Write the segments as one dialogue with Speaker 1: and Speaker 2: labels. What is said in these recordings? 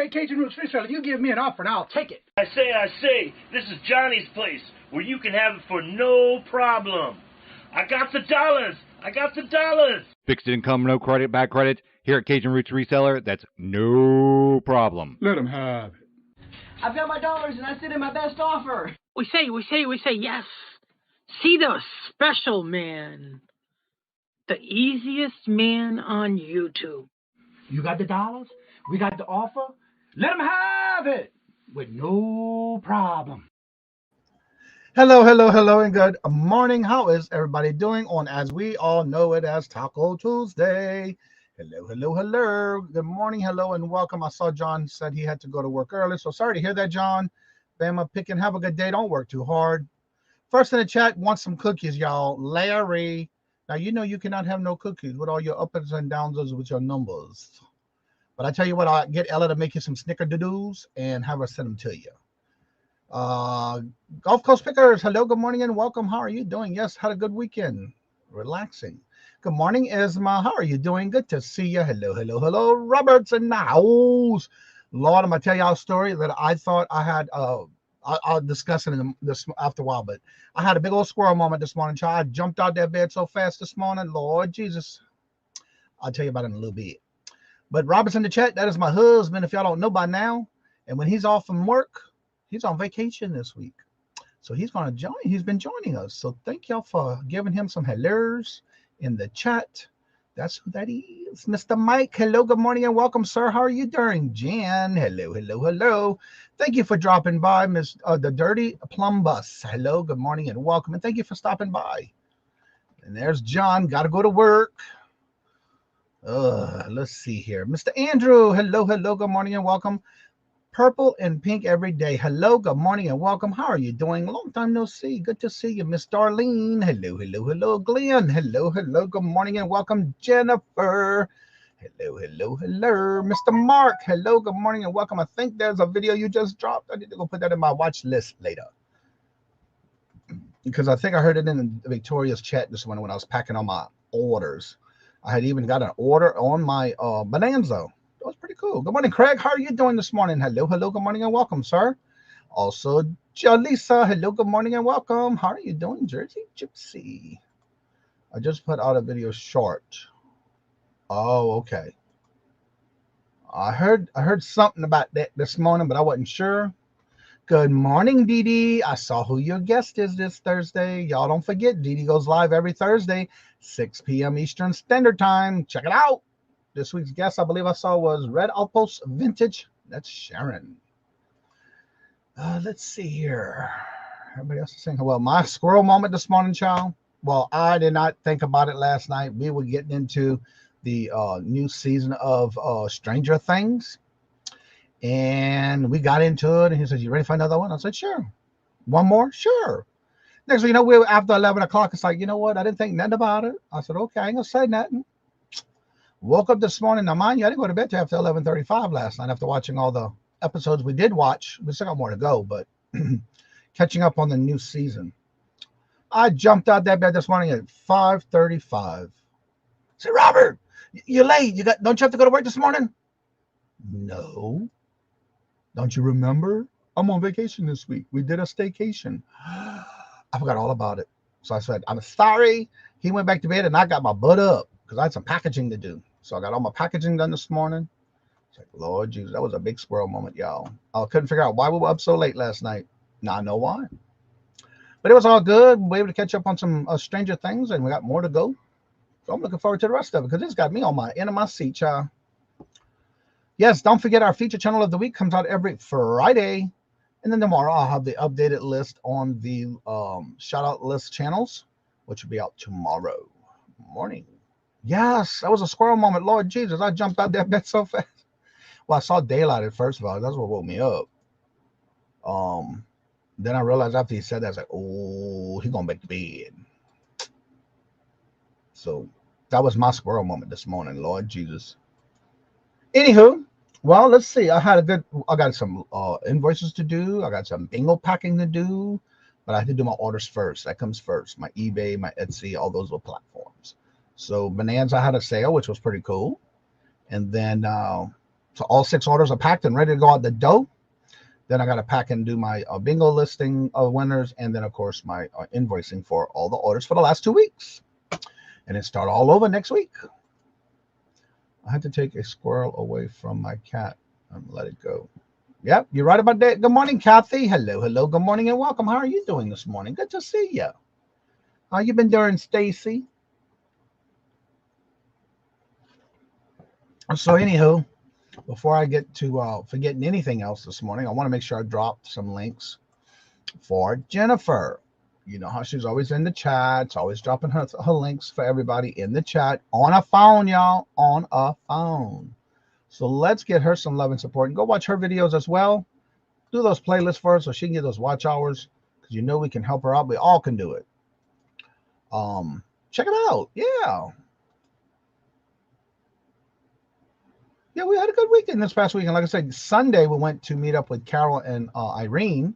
Speaker 1: Hey, Kajun Roots Reseller, you give me an offer and I'll take it.
Speaker 2: I say, this is Johnny's place, where you can have it for no problem. I got the dollars.
Speaker 3: Fixed income, no credit, bad credit. Here at Kajun Roots Reseller, that's no problem.
Speaker 1: Let him have it.
Speaker 4: I've got my dollars and I sit in my best offer.
Speaker 5: We say yes. See the special man. The easiest man on YouTube.
Speaker 1: You got the dollars? We got the offer? Let him have it with no problem.
Speaker 6: Hello, and good morning. How is everybody doing on, as we all know it, as Taco Tuesday? Hello. Good morning, hello, and welcome. I saw John said he had to go to work early, so sorry to hear that, John. Bama picking, have a good day. Don't work too hard. First in the chat, want some cookies, y'all. Larry. Now, you know you cannot have no cookies with all your ups and downs with your numbers. But I tell you what, I'll get Ella to make you some snickerdoodles and have her send them to you. Gulf Coast Pickers, hello, good morning, and welcome. How are you doing? Yes, had a good weekend. Relaxing. Good morning, Isma. How are you doing? Good to see you. Hello. Robert's in the house. Lord, I'm going to tell y'all a story that I thought I had. I'll discuss it this after a while, but I had a big old squirrel moment this morning, child. I jumped out that bed so fast this morning. Lord Jesus. I'll tell you about it in a little bit. But Robert's in the chat. That is my husband, if y'all don't know by now. And when he's off from work, he's on vacation this week. So he's going to join. He's been joining us. So thank y'all for giving him some hellos in the chat. That's who that is. Mr. Mike, hello, good morning, and welcome, sir. How are you doing? Jan, hello. Thank you for dropping by, Miss the Dirty Plum Bus. Hello, good morning, and welcome. And thank you for stopping by. And there's John. Got to go to work. Let's see here. Mr. Andrew, hello, good morning, and welcome. Purple and pink every day. Hello, good morning, and welcome. How are you doing? Long time no see. Good to see you, Miss Darlene. Hello. Glenn, hello. Good morning, and welcome. Jennifer. Hello. Mr. Mark, hello, good morning, and welcome. I think there's a video you just dropped. I need to go put that in my watch list later, because I think I heard it in Victoria's chat this morning when I was packing all my orders. I had even got an order on my Bonanza. That was pretty cool. Good morning, Craig. How are you doing this morning? Hello. Good morning and welcome, sir. Also, Jalisa. Hello. Good morning and welcome. How are you doing, Jersey Gypsy? I just put out a video short. Oh, okay. I heard something about that this morning, but I wasn't sure. Good morning, Dee Dee. I saw who your guest is this Thursday. Y'all don't forget, Dee Dee goes live every Thursday, 6 p.m. Eastern Standard Time. Check it out. This week's guest, I believe I saw, was Red Outpost Vintage. That's Sharon. Let's see here. Everybody else is saying, well, my squirrel moment this morning, child. Well, I did not think about it last night. We were getting into the new season of Stranger Things. And we got into it. And he said, you ready for another one? I said, sure. One more? Sure. Next thing you know, we were after 11 o'clock. It's like, you know what? I didn't think nothing about it. I said, okay, I ain't going to say nothing. Woke up this morning. Now, mind you, I didn't go to bed till after 11:35 last night after watching all the episodes we did watch. We still got more to go, but catching up on the new season. I jumped out that bed this morning at 5:35. Say, Robert, you're late. Don't you have to go to work this morning? No. Don't you remember? I'm on vacation this week. We did a staycation. I forgot all about it. So I said, I'm sorry. He went back to bed and I got my butt up because I had some packaging to do. So I got all my packaging done this morning. It's like, Lord Jesus, that was a big squirrel moment, y'all. I couldn't figure out why we were up so late last night. Now I know why. But it was all good. We were able to catch up on some Stranger Things, and we got more to go. So I'm looking forward to the rest of it because it's got me on my end of my seat, y'all. Yes, don't forget our feature channel of the week comes out every Friday. And then tomorrow I'll have the updated list on the shout out list channels, which will be out tomorrow morning. Yes, that was a squirrel moment. Lord Jesus, I jumped out that bed so fast. Well, I saw daylight at first of all. That's what woke me up. Then I realized after he said that, I was like, oh, he's going back to bed. So that was my squirrel moment this morning, Lord Jesus. Anywho, well, let's see. I got some invoices to do. I got some bingo packing to do, but I had to do my orders first. That comes first. My eBay, my Etsy, all those little platforms. So Bonanza had a sale, which was pretty cool. And then So all 6 orders are packed and ready to go out the door. Then I got to pack and do my bingo listing of winners, and then of course my invoicing for all the orders for the last 2 weeks, and then start all over next week. I had to take a squirrel away from my cat and let it go. Yep, you're right about that. Good morning, Kathy. Hello, good morning and welcome. How are you doing this morning? Good to see you. How you been doing, Stacy? So anywho, before I get to forgetting anything else this morning, I want to make sure I drop some links for Jennifer. You know how she's always in the chat, always dropping her links for everybody in the chat on a phone, y'all, on a phone. So let's get her some love and support and go watch her videos as well. Do those playlists for her so she can get those watch hours, because you know we can help her out. We all can do it. Check it out. Yeah. Yeah, we had a good weekend this past weekend. Like I said, Sunday we went to meet up with Carol and Irene,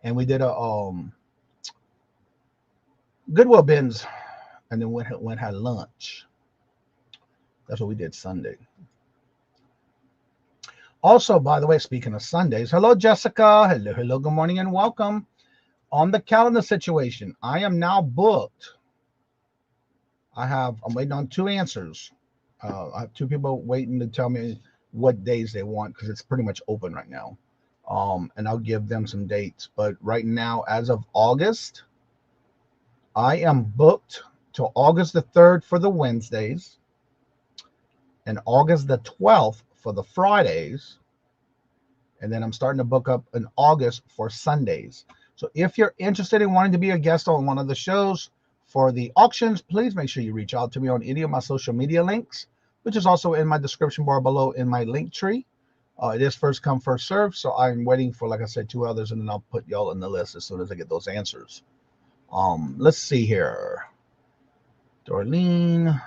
Speaker 6: and we did a Goodwill bins, and then went had lunch. That's what we did Sunday. Also, by the way, speaking of Sundays, hello Jessica. Hello, good morning and welcome. On the calendar situation, I am now booked. I'm waiting on 2 answers. I have 2 people waiting to tell me what days they want, because it's pretty much open right now. And I'll give them some dates. But right now, as of August, I am booked till August the 3rd for the Wednesdays and August the 12th for the Fridays. And then I'm starting to book up in August for Sundays. So if you're interested in wanting to be a guest on one of the shows for the auctions, please make sure you reach out to me on any of my social media links, which is also in my description bar below in my link tree. It is first come, first serve. So I'm waiting for, like I said, 2 others, and then I'll put y'all in the list as soon as I get those answers. Let's see here. Dorleen,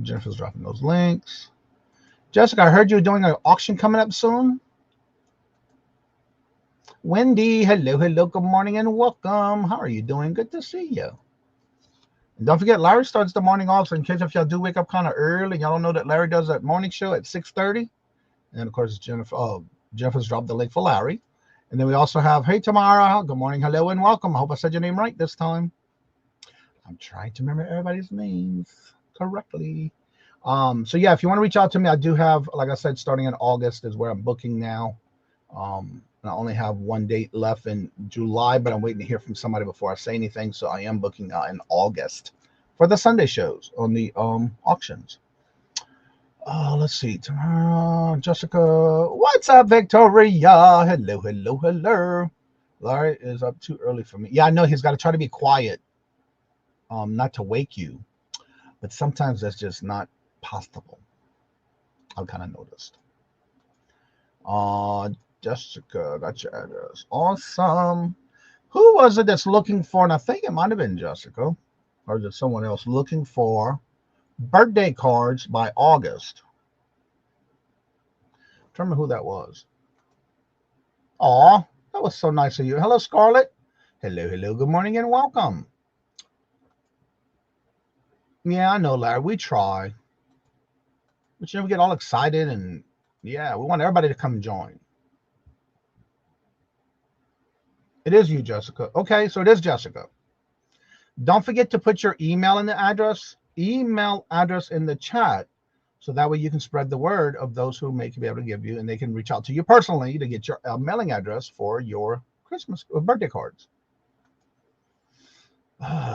Speaker 6: Jennifer's dropping those links. Jessica, I heard you're doing an auction coming up soon. Wendy, hello, good morning and welcome. How are you doing? Good to see you. And don't forget, Larry starts the morning off, so in case if y'all do wake up kind of early, y'all don't know that Larry does that morning show at 6:30. And of course, Jennifer's dropped the link for Larry. And then we also have, hey, Tamara, good morning, hello, and welcome. I hope I said your name right this time. I'm trying to remember everybody's names correctly. So yeah, if you want to reach out to me, I do have, like I said, starting in August is where I'm booking now. I only have 1 date left in July, but I'm waiting to hear from somebody before I say anything. So I am booking in August for the Sunday shows on the auctions. Let's see. Tomorrow, Jessica. What's up, Victoria? Hello. Larry is up too early for me. Yeah, I know he's got to try to be quiet, not to wake you. But sometimes that's just not possible. I've kind of noticed. Jessica, got your address. Awesome. Who was it that's looking for, and I think it might have been Jessica, or is it someone else looking for birthday cards by August? I don't remember who that was. Aw, that was so nice of you. Hello, Scarlett. Hello, good morning and welcome. Yeah, I know, Larry, we try. But we get all excited, and yeah, we want everybody to come join. It is you, Jessica. Okay, so it is Jessica. Don't forget to put your email in the address in the chat, so that way you can spread the word of those who may be able to give you, and they can reach out to you personally to get your mailing address for your Christmas or birthday cards.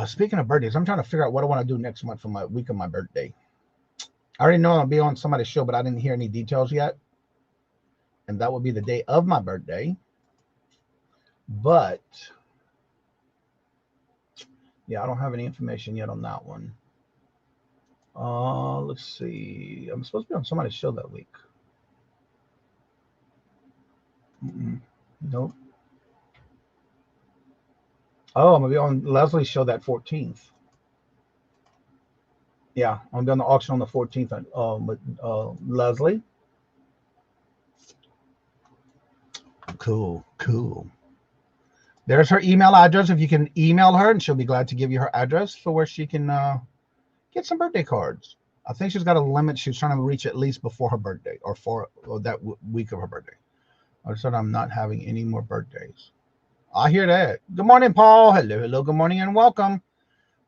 Speaker 6: Speaking of birthdays, I'm trying to figure out what I want to do next month for my week of my birthday. I already know I'll be on somebody's show, but I didn't hear any details yet. And that will be the day of my birthday. But yeah, I don't have any information yet on that one. Let's see. I'm supposed to be on somebody's show that week. Nope. Oh, I'm gonna be on Leslie's show that 14th. Yeah, I'm doing the auction on the 14th with Leslie. Cool. There's her email address. If you can email her, and she'll be glad to give you her address for where she can get some birthday cards. I think she's got a limit. She's trying to reach at least before her birthday or that week of her birthday. I said I'm not having any more birthdays. I hear that. Good morning, Paul. Hello, hello. Good morning and welcome.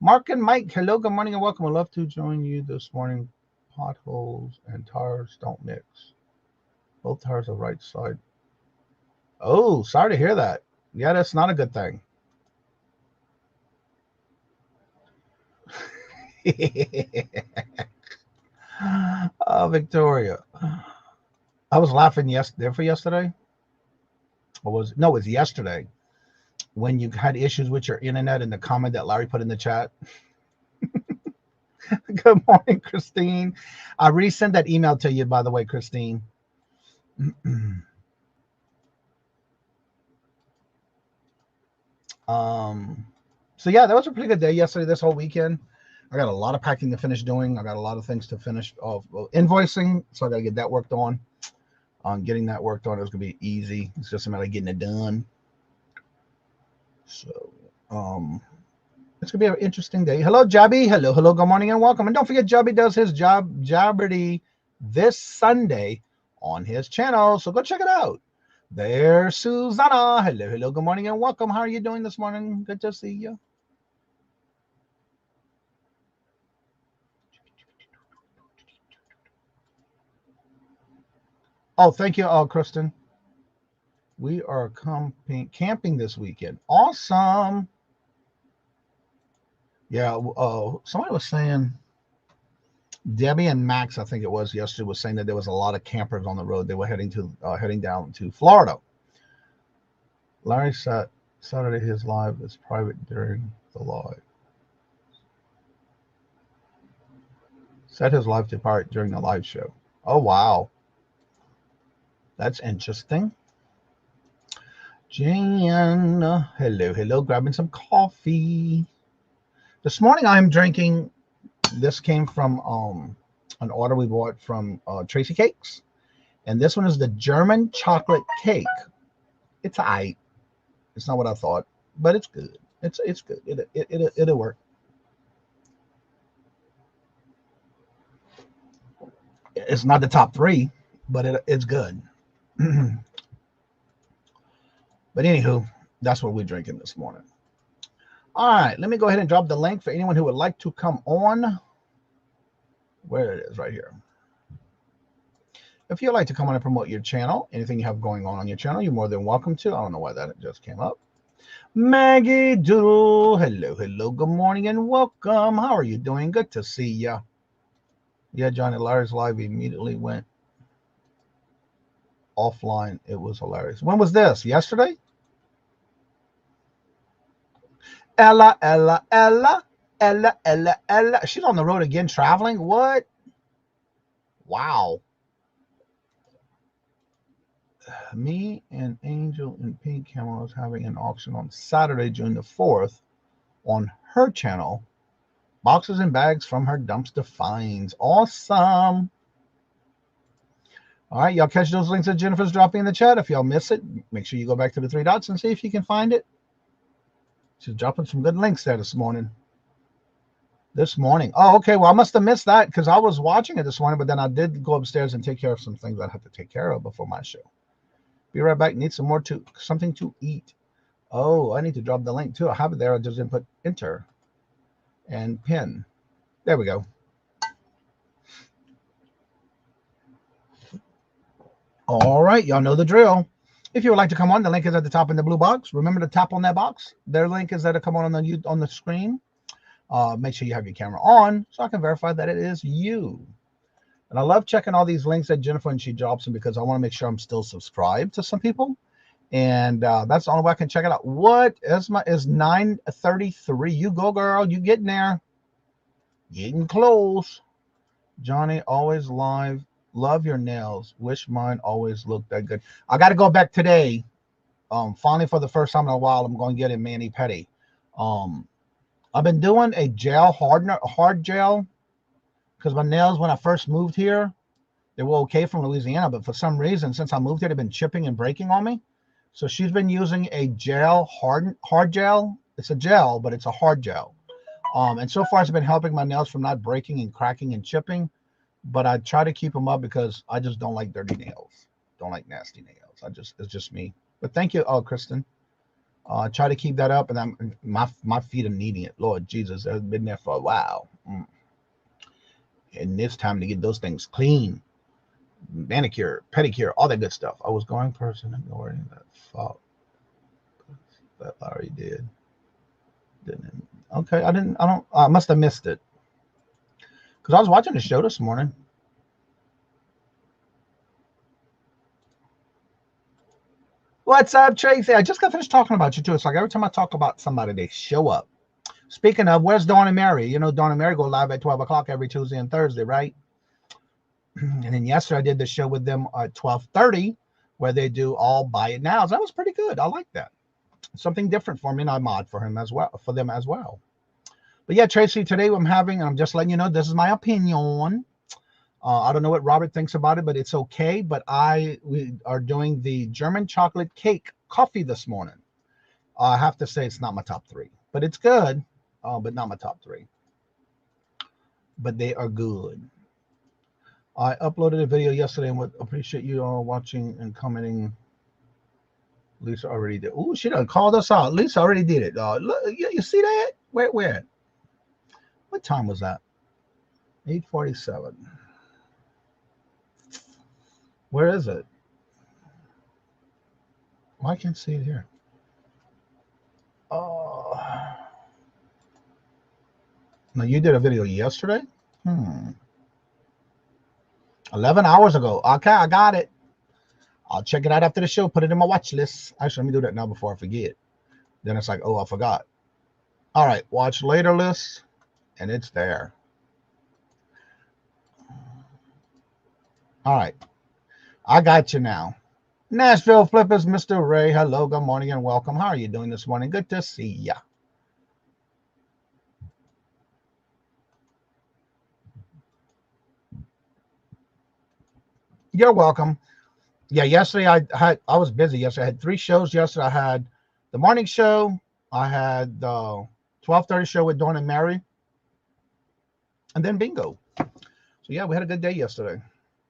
Speaker 6: Mark and Mike. Hello, good morning and welcome. I'd love to join you this morning. Potholes and tires don't mix. Both tires are right side. Oh, sorry to hear that. Yeah, that's not a good thing. Oh, Victoria. I was laughing yesterday. It was yesterday when you had issues with your internet and the comment that Larry put in the chat. Good morning, Christine. I resent that email to you, by the way, Christine. So yeah, that was a pretty good day yesterday, this whole weekend. I got a lot of packing to finish doing. I got a lot of things to finish off. Invoicing, so I got to get that worked on. Getting that worked on is going to be easy. It's just a matter of getting it done. So, it's going to be an interesting day. Hello, Jabby. Hello, hello. Good morning and welcome. And don't forget, Jabby does his Jabberty this Sunday on his channel. So go check it out. There's Susanna. Hello, hello. Good morning and welcome. How are you doing this morning? Good to see you. Oh, thank you, Kristen. We are camping this weekend. Awesome. Yeah, somebody was saying, Debbie and Max, I think it was yesterday, was saying that there was a lot of campers on the road. They were heading down to Florida. Larry Saturday his live is private during the live. Set his live to private during the live show. Oh, wow. That's interesting. Jan, hello, hello. Grabbing some coffee. This morning I'm drinking, this came from an order we bought from Tracy Cakes. And this one is the German chocolate cake. It's aight. It's not what I thought, but it's good. It's good. It'll work. It's not the top 3, but it's good. But anywho, that's what we're drinking this morning. All right, let me go ahead and drop the link for anyone who would like to come on. Where it is, right here. If you'd like to come on and promote your channel, anything you have going on your channel, you're more than welcome to. I don't know why that just came up. Maggie Doodle, hello, hello, good morning and welcome. How are you doing? Good to see ya. Yeah, Johnny, Larry's live immediately went offline. It was hilarious. When was this? Yesterday? Ella. She's on the road again traveling? What? Wow. Me and Angel in Pink Camera is having an auction on Saturday, June the 4th on her channel. Boxes and bags from her dumpster finds. Awesome. All right, y'all catch those links that Jennifer's dropping in the chat. If y'all miss it, make sure you go back to the 3 dots and see if you can find it. She's dropping some good links there this morning. Oh, okay. Well, I must have missed that because I was watching it this morning, but then I did go upstairs and take care of some things I had to take care of before my show. Be right back. Need something to eat. Oh, I need to drop the link too. I have it there. I just input enter and pin. There we go. All right, y'all know the drill. If you would like to come on, the link is at the top in the blue box. Remember to tap on that box. Their link is that come on the screen. Make sure you have your camera on so I can verify that it is you. And I love checking all these links that Jennifer and she drops them because I want to make sure I'm still subscribed to some people. And that's the only way I can check it out. What? Esma is 9:33. You go, girl. You getting there. Getting close. Johnny, always live. Love your nails. Wish mine always looked that good. I got to go back today. Finally, for the first time in a while, I'm going to get a mani-pedi. I've been doing a gel, hard gel, because my nails, when I first moved here, they were okay from Louisiana, but for some reason, since I moved here, they've been chipping and breaking on me. So she's been using a gel, hard gel. It's a gel, but it's a hard gel. And so far it's been helping my nails from not breaking and cracking and chipping. But I try to keep them up because I just don't like dirty nails. Don't like nasty nails. It's just me. But thank you, Kristen. Try to keep that up, and my feet are needing it. Lord Jesus, I've been there for a while, and it's time to get those things clean, manicure, pedicure, all that good stuff. I was going person ignoring that fault that Larry did. Didn't okay? I must have missed it because I was watching the show this morning. What's up, Tracy? I just got finished talking about you, too. It's like every time I talk about somebody, they show up. Speaking of, where's Dawn and Mary? You know, Dawn and Mary go live at 12 o'clock every Tuesday and Thursday, right? And then yesterday I did the show with them at 12:30, where they do all buy it nows. That was pretty good. I like that. Something different for me, and I mod for them as well. But yeah, Tracy, today I'm just letting you know, this is my opinion. I don't know what Robert thinks about it, but it's okay. But we are doing the German chocolate cake coffee this morning. I have to say it's not my top 3, but it's good, but not my top 3. But they are good. I uploaded a video yesterday and would appreciate you all watching and commenting. Lisa already did. Ooh, she done called us out. Lisa already did it. Look, you see that? Where? What time was that? 8:47. Where is it? Well, I can't see it here. Oh. Now, you did a video yesterday? 11 hours ago. Okay, I got it. I'll check it out after the show. Put it in my watch list. Actually, let me do that now before I forget. Then it's like, oh, I forgot. All right, watch later list. And it's there. All right. I got you now. Nashville Flippers, Mr. Ray. Hello, good morning and welcome. How are you doing this morning? Good to see ya. You're welcome. Yeah, yesterday I was busy yesterday. I had 3 shows yesterday. I had the morning show. I had the 12:30 show with Dawn and Mary. And then bingo. So yeah, we had a good day yesterday.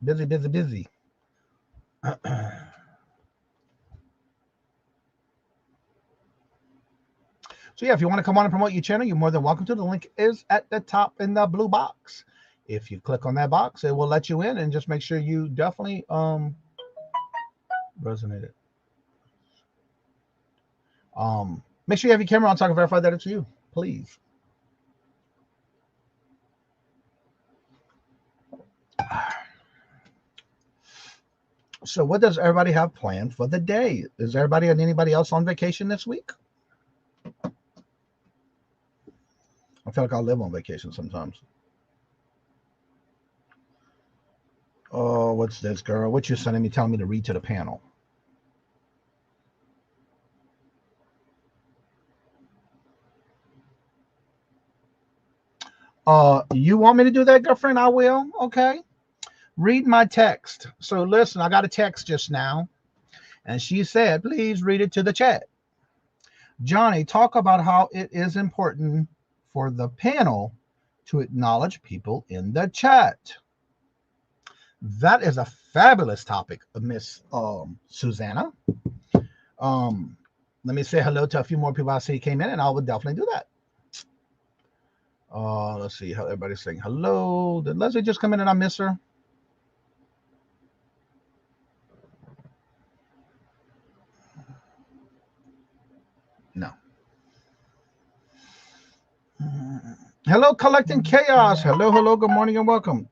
Speaker 6: Busy. So yeah, if you want to come on and promote your channel, you're more than welcome to. The link is at the top in the blue box. If you click on that box, it will let you in, and just make sure you definitely resonated. Make sure you have your camera on so I can verify that it's you, please. So what does everybody have planned for the day? Is everybody and anybody else on vacation this week? I feel like I live on vacation sometimes. Oh, what's this, girl? What you sending me telling me to read to the panel? You want me to do that, girlfriend? I will. Okay. Read my text. So listen, I got a text just now, and she said, please read it to the chat. Johnny, talk about how it is important for the panel to acknowledge people in the chat. That is a fabulous topic, Miss Susanna. Let me say hello to a few more people I see came in, and I will definitely do that. Let's see how everybody's saying hello. Did Leslie just come in and I miss her? No. Hello, Collecting Chaos. Hello, good morning and welcome.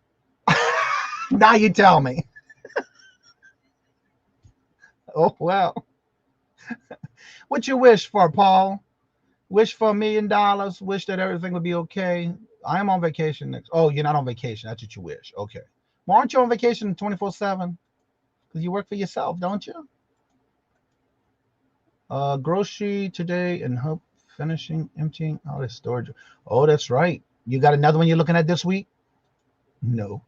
Speaker 6: Now you tell me. Oh, well. What you wish for, Paul? Wish for $1 million? Wish that everything would be okay? I am on vacation next. Oh, you're not on vacation. That's what you wish. Okay. Well, aren't you on vacation 24/7? Because you work for yourself, don't you? Grocery today and hope finishing emptying all this storage. Oh, that's right. You got another one you're looking at this week? No.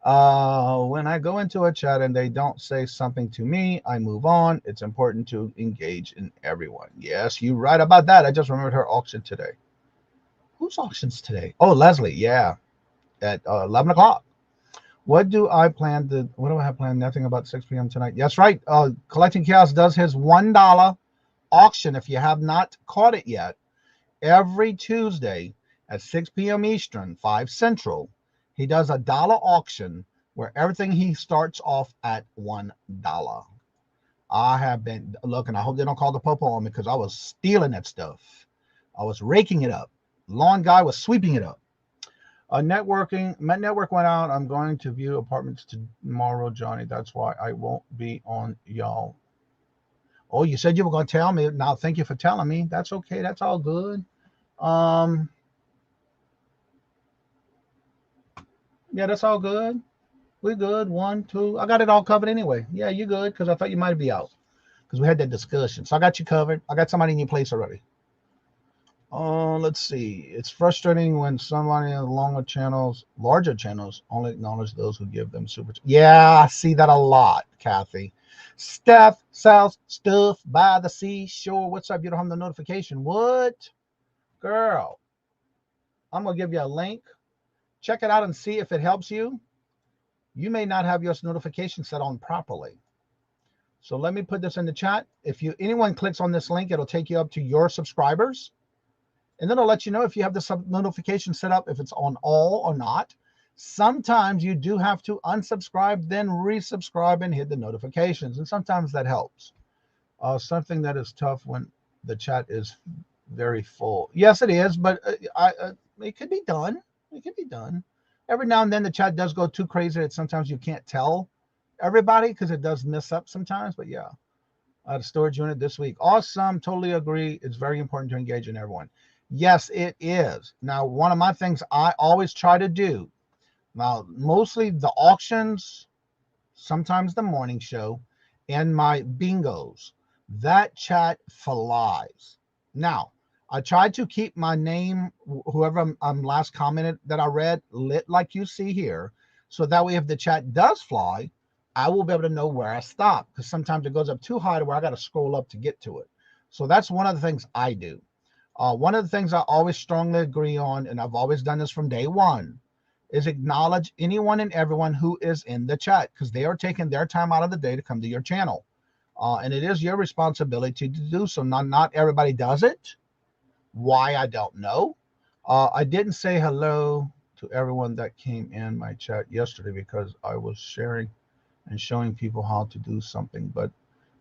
Speaker 6: When I go into a chat and they don't say something to me, I move on. It's important to engage in everyone. Yes, you're right about that. I just remembered her auction today. Whose auctions today? Oh, Leslie. Yeah, at 11 o'clock. What do I have planned? Nothing about 6 p.m. tonight. That's right. Collecting Chaos does his $1 auction. If you have not caught it yet, every Tuesday at 6 p.m. Eastern, 5 Central, he does a dollar auction where everything he starts off at $1. I have been looking. I hope they don't call the popo on me because I was stealing that stuff. I was raking it up. Lawn guy was sweeping it up. My network went out. I'm going to view apartments tomorrow, Johnny. That's why I won't be on y'all. Oh, you said you were going to tell me. Now, thank you for telling me. That's okay. That's all good. Yeah, that's all good. We're good. 1, 2. I got it all covered anyway. Yeah, you're good because I thought you might be out because we had that discussion. So I got you covered. I got somebody in your place already. Let's see. It's frustrating when somebody in larger channels, only acknowledge those who give them super. Yeah, I see that a lot, Kathy. Steph sells stuff by the seashore. What's up? You don't have the notification. What? Girl, I'm going to give you a link. Check it out and see if it helps you. You may not have your notification set on properly. So let me put this in the chat. If anyone clicks on this link, it'll take you up to your subscribers. And then it'll let you know if you have the notification set up, if it's on all or not. Sometimes you do have to unsubscribe, then resubscribe and hit the notifications. And sometimes that helps. Something that is tough when the chat is very full. Yes, it is, but it could be done. It can be done. Every now and then the chat does go too crazy that sometimes you can't tell everybody because it does miss up sometimes. But yeah, the storage unit this week. Awesome. Totally agree. It's very important to engage in everyone. Yes, it is. Now, one of my things I always try to do, now, mostly the auctions, sometimes the morning show, and my bingos, that chat flies. Now, I tried to keep my name, whoever I'm last commented that I read, lit like you see here. So that way, if the chat does fly, I will be able to know where I stop. Because sometimes it goes up too high to where I got to scroll up to get to it. So that's one of the things I do. One of the things I always strongly agree on, and I've always done this from day one, is acknowledge anyone and everyone who is in the chat because they are taking their time out of the day to come to your channel. And it is your responsibility to do so. Not everybody does it. Why, I don't know. I didn't say hello to everyone that came in my chat yesterday because I was sharing and showing people how to do something, but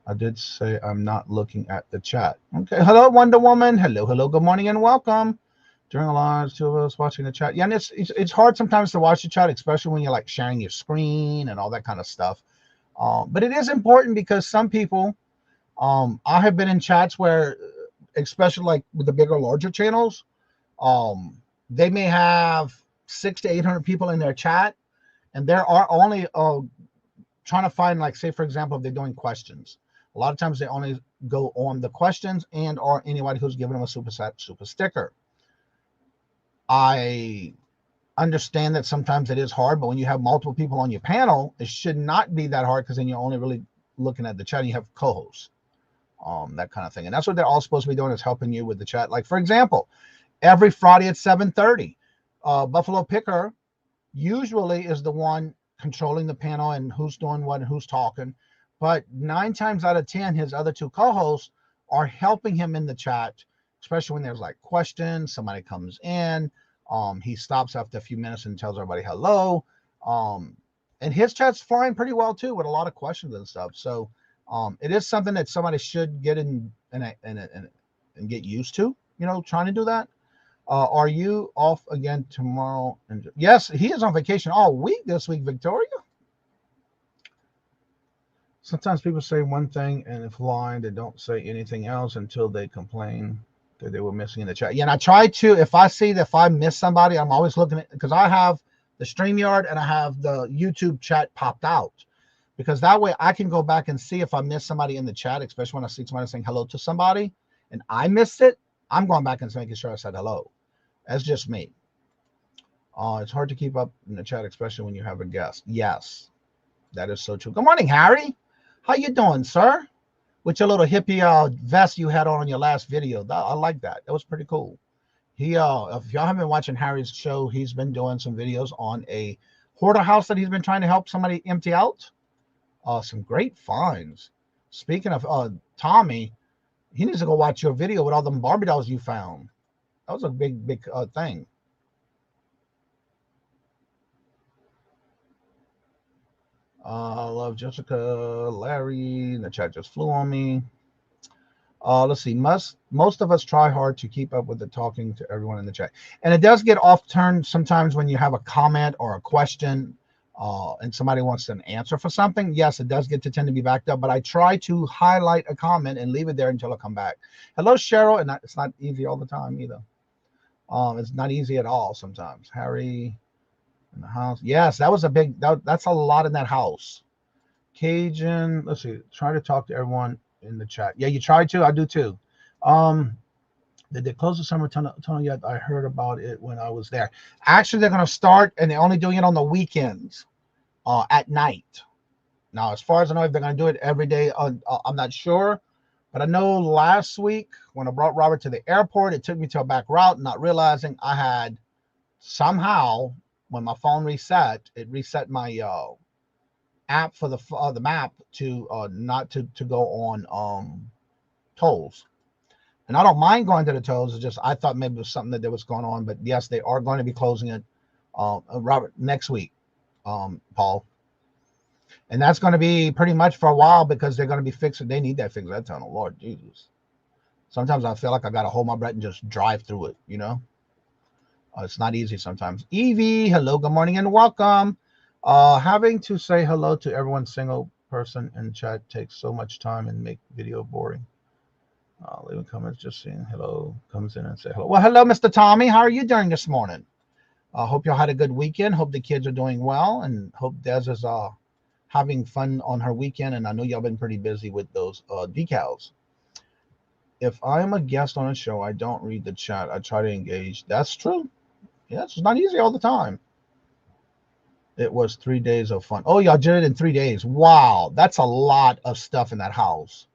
Speaker 6: I did say I'm not looking at the chat. Okay, hello, Wonder Woman. Hello, good morning and welcome. During the lives, 2 of us watching the chat. Yeah, and it's hard sometimes to watch the chat, especially when you're like sharing your screen and all that kind of stuff. But it is important because some people, I have been in chats where, especially like with the bigger, larger channels, they may have 600 to 800 people in their chat, and there are only trying to find, like, say, for example, if they're doing questions. A lot of times they only go on the questions and or anybody who's giving them a super sticker. I understand that sometimes it is hard, but when you have multiple people on your panel, it should not be that hard because then you're only really looking at the chat and you have co-hosts, that kind of thing. And that's what they're all supposed to be doing, is helping you with the chat. Like, for example, every Friday at 7:30, Buffalo Picker usually is the one controlling the panel and who's doing what and who's talking. But 9 times out of 10, his other 2 co-hosts are helping him in the chat, especially when there's like questions, somebody comes in, he stops after a few minutes and tells everybody hello. And his chat's flying pretty well too, with a lot of questions and stuff. So it is something that somebody should get in and get used to, trying to do that. Are you off again tomorrow? Yes, he is on vacation all week this week, Victoria. Sometimes people say one thing and if lying, they don't say anything else until they complain that they were missing in the chat. Yeah, and I try to, if I see that if I miss somebody, I'm always looking at, because I have the StreamYard and I have the YouTube chat popped out, because that way I can go back and see if I miss somebody in the chat, especially when I see somebody saying hello to somebody and I missed it. I'm going back and making sure I said hello. That's just me. It's hard to keep up in the chat, especially when you have a guest. Yes, that is so true. Good morning, Harry. How you doing, sir? With your little hippie vest you had on your last video. I like that. That was pretty cool. He if y'all haven't been watching Harry's show, he's been doing some videos on a hoarder house that he's been trying to help somebody empty out. Some great finds. Speaking of Tommy, he needs to go watch your video with all them Barbie dolls you found. That was a big thing. I love Jessica, Larry. The chat just flew on me. Let's see. Most of us try hard to keep up with the talking to everyone in the chat, and it does get off turn sometimes when you have a comment or a question, and somebody wants an answer for something. Yes, it does get to tend to be backed up, but I try to highlight a comment and leave it there until I come back. Hello, Cheryl, and it's not easy all the time either. It's not easy at all sometimes. Harry in the house. Yes, that was a big. That's a lot in that house. Cajun. Let's see. Try to talk to everyone in the chat. Yeah, you tried to. I do too. Did they close the summer tunnel yet? I heard about it when I was there. Actually, they're going to start, and they're only doing it on the weekends, at night. Now, as far as I know, if they're going to do it every day, I'm not sure. But I know last week when I brought Robert to the airport, it took me to a back route, not realizing I had somehow, when my phone reset, it reset my app for the map to not to go on tolls. And I don't mind going to the tolls. It's just I thought maybe it was something that was going on. But yes, they are going to be closing it, Robert, next week, Paul. And that's going to be pretty much for a while because they're going to be fixing. They need that fix, that tunnel. Lord Jesus. Sometimes I feel like I got to hold my breath and just drive through it, you know. It's not easy sometimes. Evie, hello, good morning, and welcome. Having to say hello to everyone single person in chat takes so much time and make video boring. Leaving comments, just saying hello, comes in and say hello. Well, hello, Mr. Tommy. How are you doing this morning? Hope y'all had a good weekend. Hope the kids are doing well, and hope Des is having fun on her weekend. And I know y'all been pretty busy with those decals. If I'm a guest on a show, I don't read the chat. I try to engage. That's true. Yeah, it's not easy all the time. It was 3 days of fun. Oh, y'all did it in 3 days. Wow, that's a lot of stuff in that house.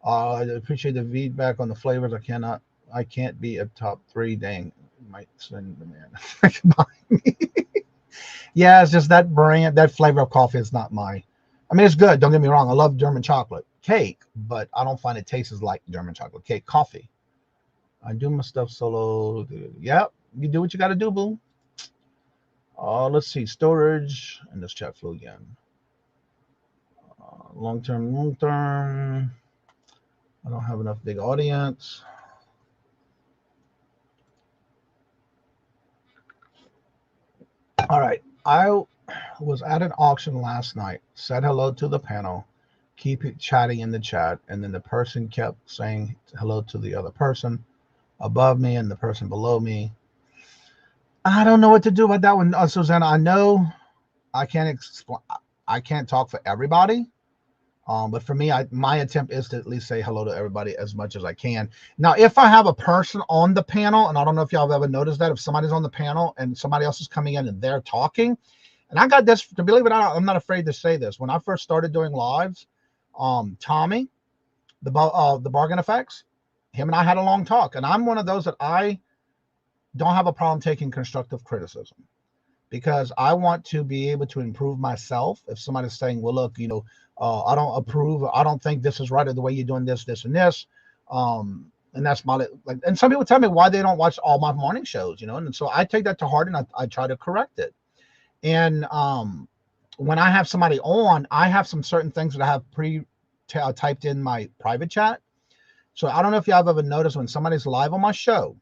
Speaker 6: I appreciate the feedback on the flavors. I can't be a top 3. Dang, might send the man. Yeah, it's just that brand, that flavor of coffee is not my. I mean, it's good. Don't get me wrong. I love German chocolate cake, but I don't find it tastes like German chocolate cake coffee. I do my stuff solo. Yep, you do what you got to do, boo. Let's see, storage, and this chat flew again. Long term. I don't have enough big audience. All right, I was at an auction last night, said hello to the panel, keep chatting in the chat, and then the person kept saying hello to the other person above me and the person below me. I don't know what to do about that one, Susanna. I know I can't explain. I can't talk for everybody, but for me, my attempt is to at least say hello to everybody as much as I can. Now, if I have a person on the panel, and I don't know if y'all have ever noticed that, if somebody's on the panel and somebody else is coming in and they're talking, and I got this, to believe it or not, I'm not afraid to say this. When I first started doing lives, Tommy, the Bargain Effects, him and I had a long talk, and I'm one of those that I don't have a problem taking constructive criticism because I want to be able to improve myself. If somebody's saying, well, look, you know, I don't approve, I don't think this is right, or the way you're doing this, and this, and that's my, like, and some people tell me why they don't watch all my morning shows, you know, and so I take that to heart and I try to correct it. And when I have somebody on, I have some certain things that I have typed in my private chat. So I don't know if y'all have ever noticed when somebody's live on my show,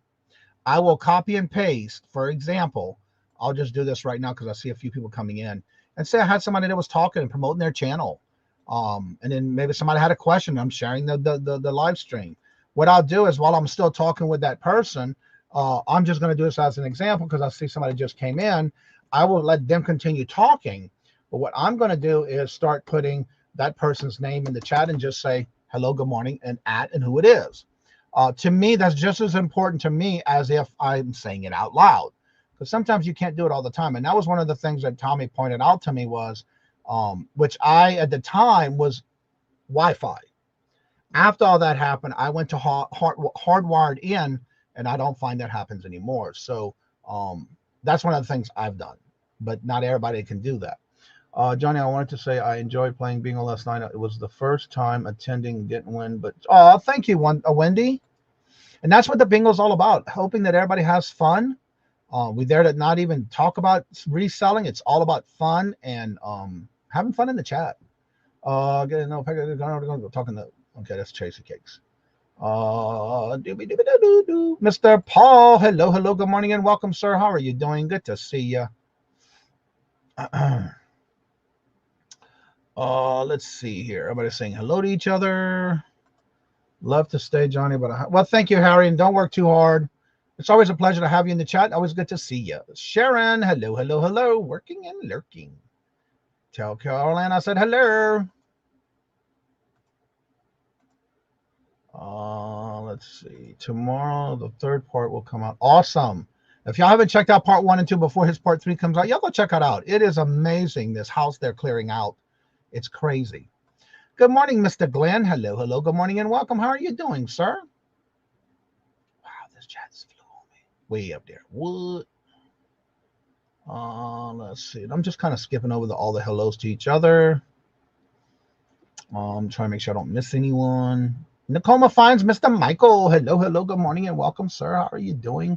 Speaker 6: I will copy and paste. For example, I'll just do this right now because I see a few people coming in, and say I had somebody that was talking and promoting their channel. And then maybe somebody had a question. I'm sharing the live stream. What I'll do is while I'm still talking with that person, I'm just going to do this as an example because I see somebody just came in. I will let them continue talking. But what I'm going to do is start putting that person's name in the chat and just say, hello, good morning, and who it is. To me, that's just as important to me as if I'm saying it out loud. Because sometimes you can't do it all the time. And that was one of the things that Tommy pointed out to me was, which I, at the time, was Wi-Fi. After all that happened, I went to hardwired in And I don't find that happens anymore. So that's one of the things I've done, but not everybody can do that. Johnny, I wanted to say I enjoyed playing bingo last night. It was the first time attending, didn't win, but thank you, Wendy. And that's what the bingo is all about, hoping that everybody has fun. We're there to not even talk about reselling. It's all about fun and having fun in the chat. Okay, that's Tracy Cakes. Mr. Paul, hello, good morning and welcome, sir. How are you doing? Good to see you. Let's see here. Everybody's saying hello to each other. Love to stay, Johnny, but well, thank you, Harry, and don't work too hard. It's always a pleasure to have you in the chat. Always good to see you. Sharon, hello, working and lurking. Tell Caroline I said hello. Let's see. Tomorrow, the third part will come out. Awesome. If y'all haven't checked out part 1 and 2 before his part 3 comes out, y'all go check it out. It is amazing, this house they're clearing out. It's crazy. Good morning, Mr. Glenn. Hello. Good morning and welcome. How are you doing, sir? Wow, this chat's flew on me. Way up there. What? Let's see. I'm just kind of skipping over all the hellos to each other. I'm trying to make sure I don't miss anyone. Nicoma finds Mr. Michael. Hello. Good morning and welcome, sir. How are you doing?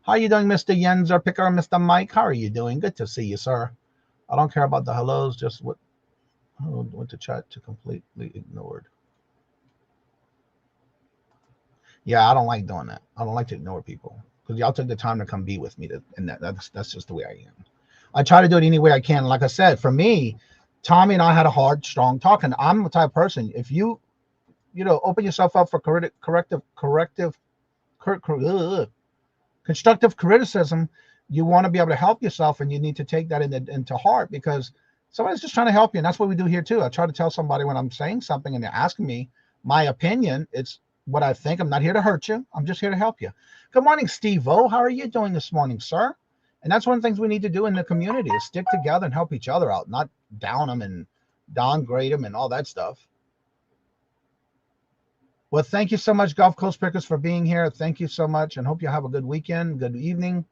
Speaker 6: How are you doing, Mr. Yenzer Picker and Mr. Mike? How are you doing? Good to see you, sir. I don't care about the hellos, just what went to chat to completely ignored. Yeah, I don't like doing that. I don't like to ignore people because y'all took the time to come be with me, and that's just the way I am. I try to do it any way I can. Like I said, for me, Tommy and I had a hard, strong talk, and I'm the type of person, if you open yourself up for constructive criticism, you want to be able to help yourself, and you need to take that into heart because somebody's just trying to help you, and that's what we do here too. I try to tell somebody when I'm saying something and they're asking me my opinion, it's what I think. I'm not here to hurt you. I'm just here to help you. Good morning, Steve-O. How are you doing this morning, sir? And that's one of the things we need to do in the community is stick together and help each other out, not down them and downgrade them and all that stuff. Well, thank you so much, Gulf Coast Pickers, for being here. Thank you so much, and hope you have a good weekend, good evening.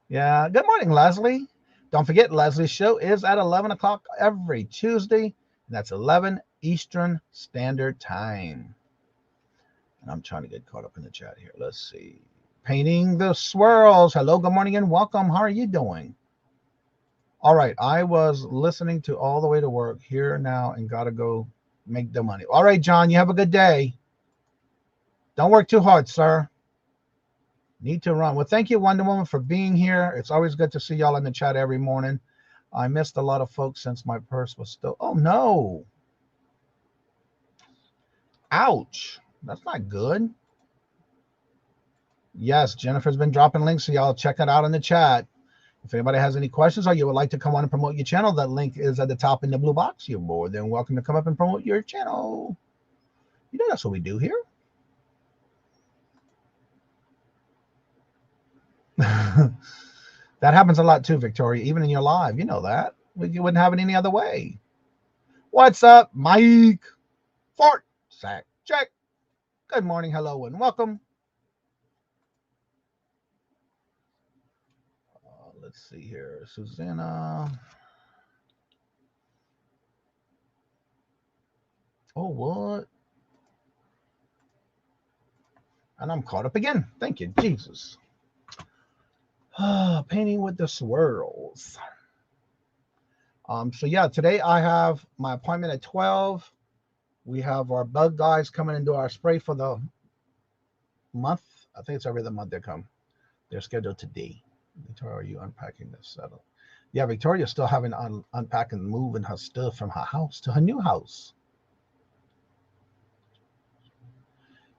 Speaker 6: Yeah, good morning, Leslie. Don't forget, Leslie's show is at 11 o'clock every Tuesday, and that's 11 Eastern Standard Time. And I'm trying to get caught up in the chat here. Let's see. Painting the Swirls. Hello, good morning, and welcome. How are you doing? All right, I was listening to all the way to work here now and got to go make the money. All right, John, you have a good day. Don't work too hard, sir. Need to run. Well, thank you, Wonder Woman, for being here. It's always good to see y'all in the chat every morning. I missed a lot of folks since my purse was still. Oh, no. Ouch. That's not good. Yes, Jennifer's been dropping links, so y'all check it out in the chat. If anybody has any questions or you would like to come on and promote your channel, that link is at the top in the blue box. You're more than welcome to come up and promote your channel. You know that's what we do here. That happens a lot too, Victoria, even in your live. You know that. You wouldn't have it any other way. What's up, Mike? Fort Sack Check. Good morning, hello, and welcome. Let's see here. Susanna. Oh, what? And I'm caught up again. Thank you, Jesus. Painting with the swirls. So yeah, today I have my appointment at 12. We have our bug guys coming and do our spray for the month. I think it's every other month they come. They're scheduled today. Victoria, are you unpacking this settle? Yeah, Victoria's still having to unpack and moving her stuff from her house to her new house.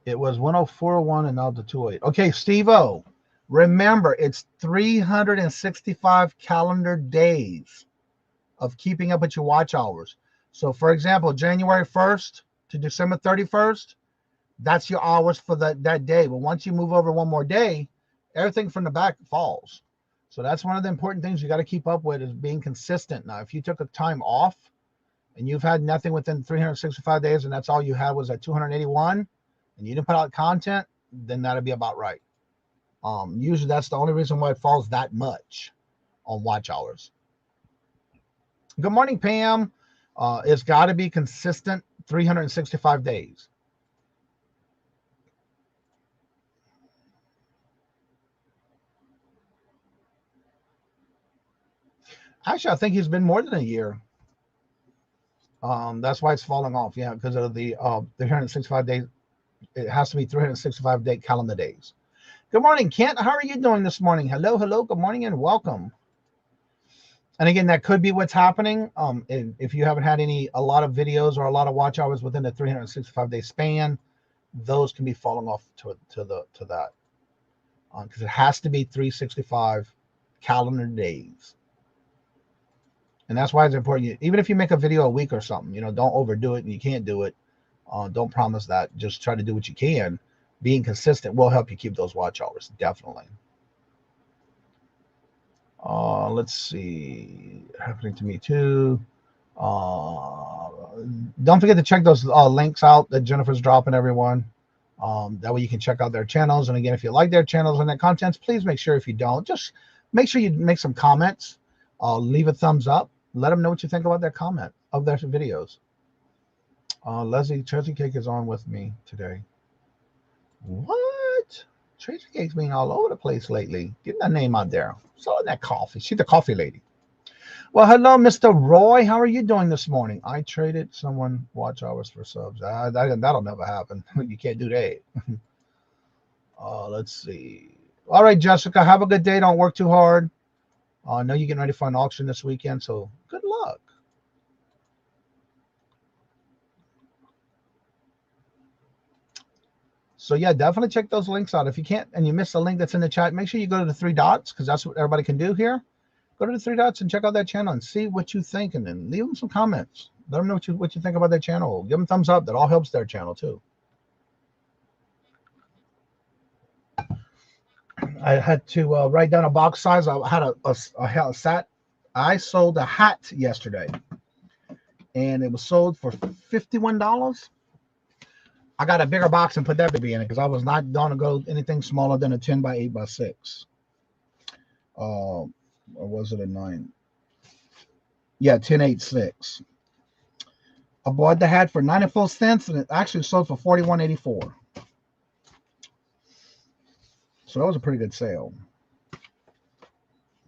Speaker 6: It was 104.01 and now to 208. Okay, Steve-O, remember it's 365 calendar days of keeping up with your watch hours. So, for example, January 1st to December 31st, that's your hours for that day. But once you move over one more day, everything from the back falls. So that's one of the important things you got to keep up with is being consistent. Now, if you took a time off and you've had nothing within 365 days, and that's all you had was at 281, and you didn't put out content, then that'd be about right. Usually that's the only reason why it falls that much on watch hours. Good morning, Pam. It's got to be consistent 365 days. Actually, I think he's been more than a year. That's why it's falling off. Yeah, because of the 365 days. It has to be 365 day calendar days. Good morning, Kent. How are you doing this morning? Hello, hello. Good morning and welcome. And again, that could be what's happening. If you haven't had a lot of videos or a lot of watch hours within the 365 day span, those can be falling off to that. Because it has to be 365 calendar days. And that's why it's important. Even if you make a video a week or something, don't overdo it, and you can't do it. Don't promise that. Just try to do what you can. Being consistent will help you keep those watch hours, definitely. Let's see. Happening to me too. Don't forget to check those links out that Jennifer's dropping, everyone. That way you can check out their channels. And again, if you like their channels and their contents, please make sure, if you don't, just make sure you make some comments. Leave a thumbs up. Let them know what you think about their comment of their videos. Leslie, Tracy Cake is on with me today. What? Tracy Cake's been all over the place lately. Getting that name out there. Selling that coffee. She's the coffee lady. Well, hello, Mr. Roy. How are you doing this morning? I traded someone watch hours for subs. That'll never happen. You can't do that. Let's see. All right, Jessica, have a good day. Don't work too hard. I know you're getting ready for an auction this weekend, so good luck. So yeah, definitely check those links out. If you can't and you miss the link that's in the chat, make sure you go to the 3 dots, because that's what everybody can do here. Go to the 3 dots and check out that channel and see what you think, and then leave them some comments. Let them know what you think about their channel. Give them thumbs up. That all helps their channel too. I had to write down a box size. I sold a hat yesterday, and it was sold for $51. I got a bigger box and put that baby in it because I was not going to go anything smaller than a 10 by 8 by 6. Or was it a 9? Yeah, 10.8.6. I bought the hat for 94 cents, and it actually sold for $41.84. So that was a pretty good sale.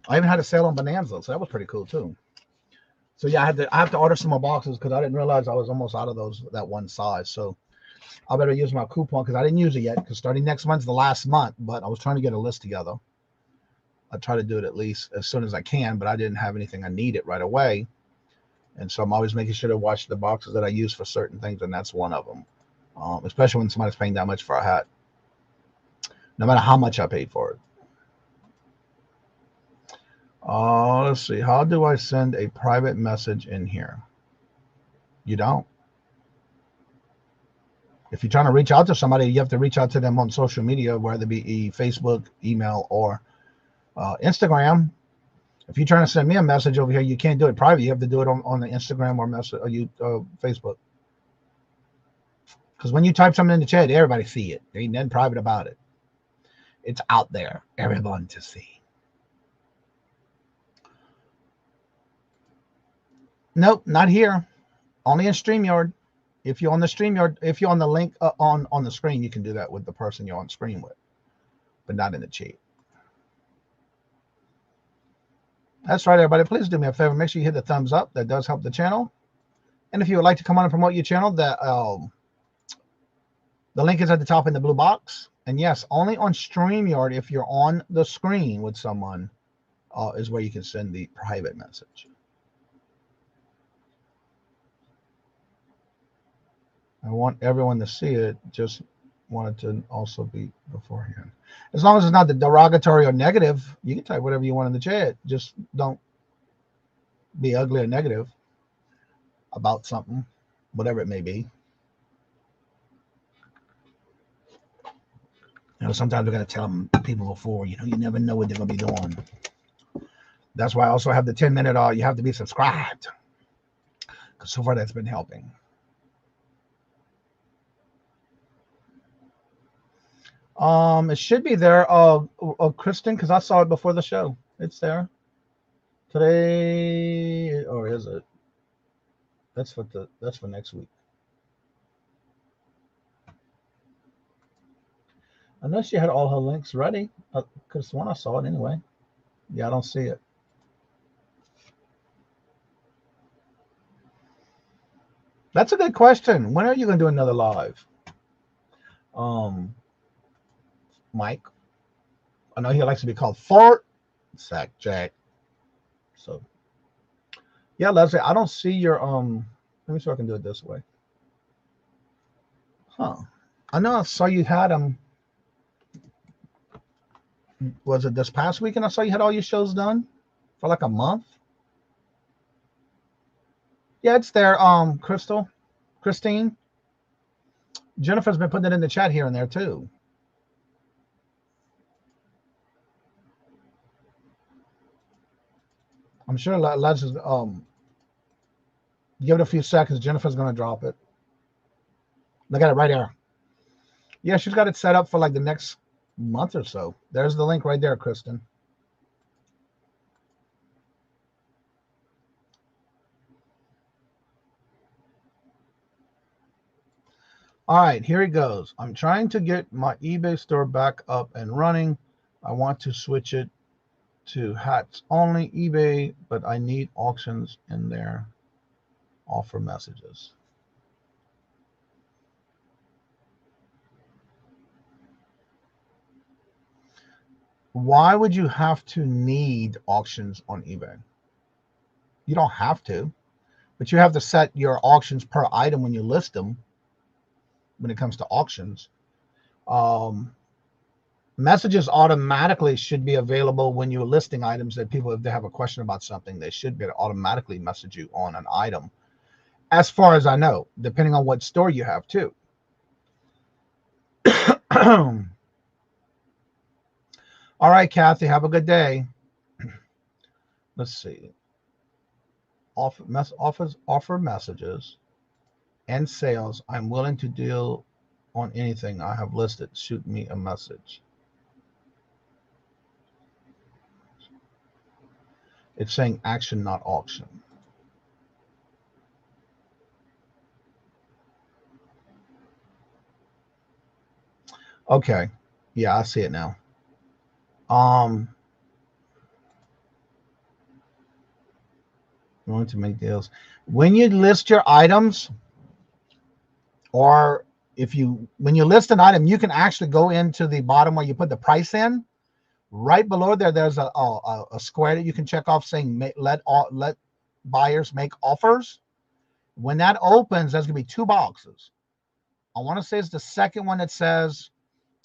Speaker 6: I even had a sale on Bonanza, so that was pretty cool too. So yeah, I have to order some more boxes because I didn't realize I was almost out of that one size. So I better use my coupon because I didn't use it yet, because starting next month's the last month, but I was trying to get a list together. I try to do it at least as soon as I can, but I didn't have anything I needed right away. And so I'm always making sure to watch the boxes that I use for certain things, and that's one of them. Especially when somebody's paying that much for a hat, no matter how much I paid for it. Let's see. How do I send a private message in here? You don't. If you're trying to reach out to somebody, you have to reach out to them on social media, whether it be Facebook, email, or Instagram. If you're trying to send me a message over here, you can't do it private. You have to do it on the Instagram or Facebook. Because when you type something in the chat, everybody see it. There ain't nothing private about it. It's out there, everyone to see. Nope, not here. Only in StreamYard. If you're on the StreamYard, if you're on the link on the screen, you can do that with the person you're on screen with, but not in the chat. That's right, everybody. Please do me a favor. Make sure you hit the thumbs up. That does help the channel. And if you would like to come on and promote your channel, the link is at the top in the blue box. And yes, only on StreamYard, if you're on the screen with someone, is where you can send the private message. I want everyone to see it. Just wanted to also be beforehand. As long as it's not the derogatory or negative, you can type whatever you want in the chat. Just don't be ugly or negative about something, whatever it may be. Sometimes we're going to tell people before, you never know what they're going to be doing. That's why I also have the 10-minute, you have to be subscribed. So far, that's been helping. It should be there, Kristen, because I saw it before the show. It's there today, or is it? That's for next week. Unless she had all her links ready, because when I saw it anyway. Yeah, I don't see it. That's a good question. When are you going to do another live? Mike. I know he likes to be called Fart Sack Jack. So, yeah, Leslie, I don't see your Let me see if I can do it this way. Huh? I know I saw you had them. Was it this past weekend? I saw you had all your shows done for like a month. Yeah, it's there. Christine. Jennifer's been putting it in the chat here and there too. I'm sure let's give it a few seconds. Jennifer's gonna drop it. Look at it right there. Yeah, she's got it set up for like the next month or so. There's the link right there, Kristen. All right, here it goes. I'm trying to get my eBay store back up and running. I want to switch it to hats only eBay, but I need auctions in there. Offer messages. Why would you have to need auctions on eBay? You don't have to, but you have to set your auctions per item when you list them. When it comes to auctions, messages automatically should be available when you're listing items that people, if they have a question about something, they should be able to automatically message you on an item. As far as I know, depending on what store you have too. All right, Kathy, have a good day. Let's see. Offer messages and sales. I'm willing to deal on anything I have listed. Shoot me a message. It's saying action, not auction. Okay. Yeah, I see it now. Going to make deals. When you list your items, or when you list an item, you can actually go into the bottom where you put the price in. Right below there, there's a square that you can check off saying let buyers make offers. When that opens, there's gonna be two boxes. I want to say it's the second one that says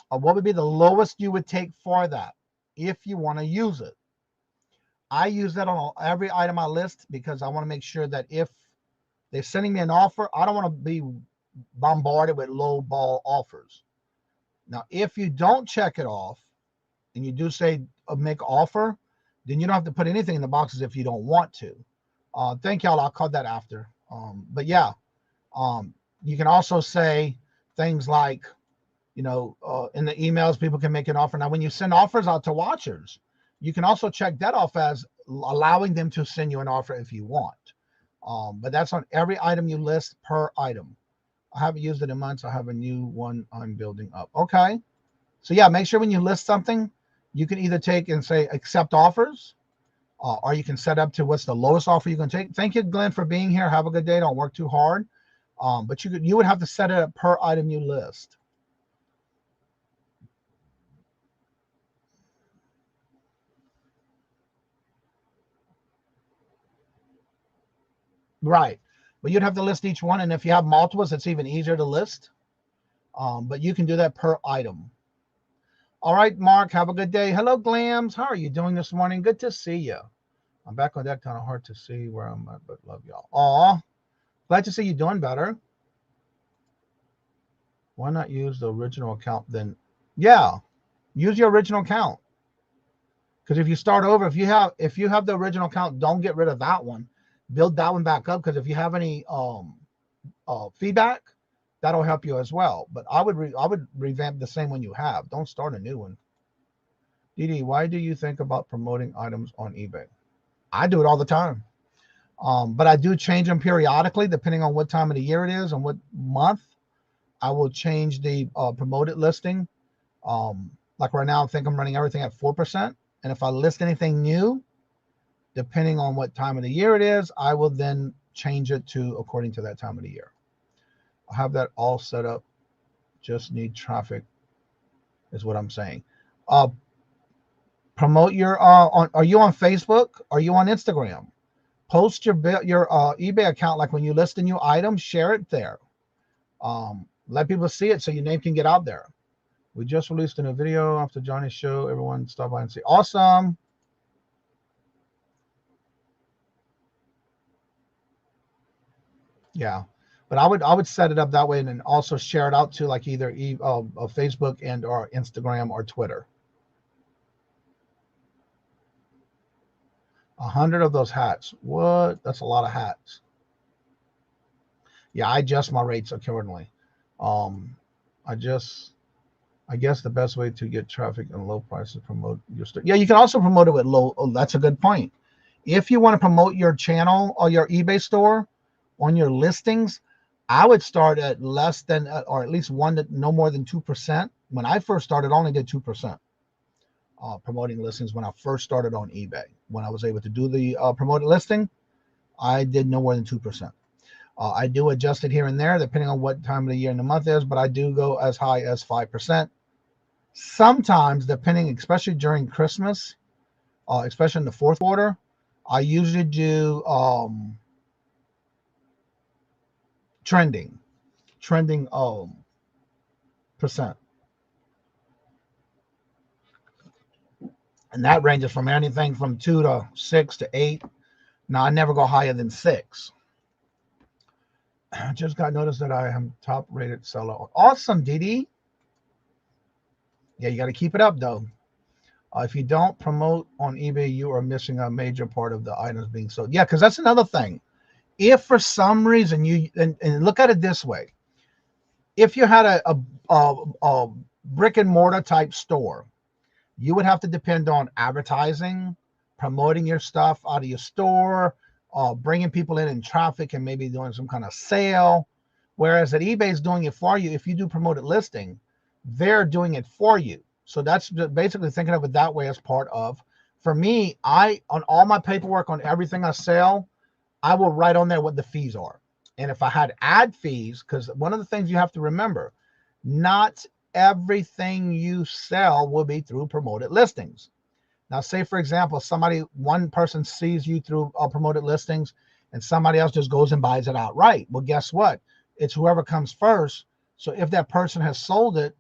Speaker 6: what would be the lowest you would take for that if you want to use it. I use that on every item I list because I want to make sure that if they're sending me an offer, I don't want to be bombarded with low ball offers. Now, if you don't check it off and you do say make offer, then you don't have to put anything in the boxes if you don't want to. Thank y'all. I'll cut that after. But yeah, you can also say things like, in the emails, people can make an offer. Now, when you send offers out to watchers, you can also check that off as allowing them to send you an offer if you want. But that's on every item you list per item. I haven't used it in months. I have a new one I'm building up. Okay. So yeah, make sure when you list something, you can either take and say accept offers, or you can set up to what's the lowest offer you can take. Thank you, Glenn, for being here. Have a good day. Don't work too hard. But you would have to set it up per item you list. Right. But you'd have to list each one. And if you have multiples, it's even easier to list. But you can do that per item. All right, Mark, have a good day. Hello, Glams. How are you doing this morning? Good to see you. I'm back on that. Kind of hard to see where I'm at, but love y'all. Aw, glad to see you doing better. Why not use the original account then? Yeah, use your original account. Because if you start over, if you have the original account, don't get rid of that one. build that one back up, because if you have any feedback, that'll help you as well. But I would revamp the same one you have. Don't start a new one. Didi, why do you think about promoting items on eBay? I do it all the time. But I do change them periodically depending on what time of the year it is and what month. I will change the promoted listing. Like right now, I think I'm running everything at 4%. And if I list anything new, depending on what time of the year it is, I will then change it to according to that time of the year. I have that all set up. Just need traffic, is what I'm saying. Promote your are you on Facebook? Are you on Instagram? Post your eBay account, like when you list a new item, share it there. Let people see it so your name can get out there. We just released a new video after Johnny's show. Everyone stop by and see. Awesome. Yeah, but I would set it up that way and then also share it out to like either Facebook and or Instagram or Twitter. 100 of those hats. What? That's a lot of hats. Yeah, I adjust my rates accordingly. I guess the best way to get traffic and low prices, promote your store. Yeah, you can also promote it with low. Oh, that's a good point. If you want to promote your channel or your eBay store on your listings, I would start at less than, or at least no more than 2%. When I first started, I only did 2%. Promoting listings when I first started on eBay. When I was able to do the promoted listing, I did no more than 2%. I do adjust it here and there depending on what time of the year and the month is, but I do go as high as 5%. Sometimes, depending, especially during Christmas, especially in the fourth quarter, I usually do trending percent. And that ranges from anything from 2 to 6 to 8. Now, I never go higher than 6. I just got noticed that I am top rated seller. Awesome, Didi. Yeah, you got to keep it up, though. If you don't promote on eBay, you are missing a major part of the items being sold. Yeah, because that's another thing. If for some reason you, and look at it this way. If you had a brick and mortar type store, you would have to depend on advertising, promoting your stuff out of your store, bringing people in traffic and maybe doing some kind of sale. Whereas at eBay is doing it for you. If you do promoted listing, they're doing it for you. So that's basically thinking of it that way as part of. For me, on all my paperwork on everything I sell, I will write on there what the fees are. And if I had ad fees, because one of the things you have to remember, not everything you sell will be through promoted listings. Now, say, for example, one person sees you through promoted listings and somebody else just goes and buys it outright. Well, guess what? It's whoever comes first. So if that person has sold it,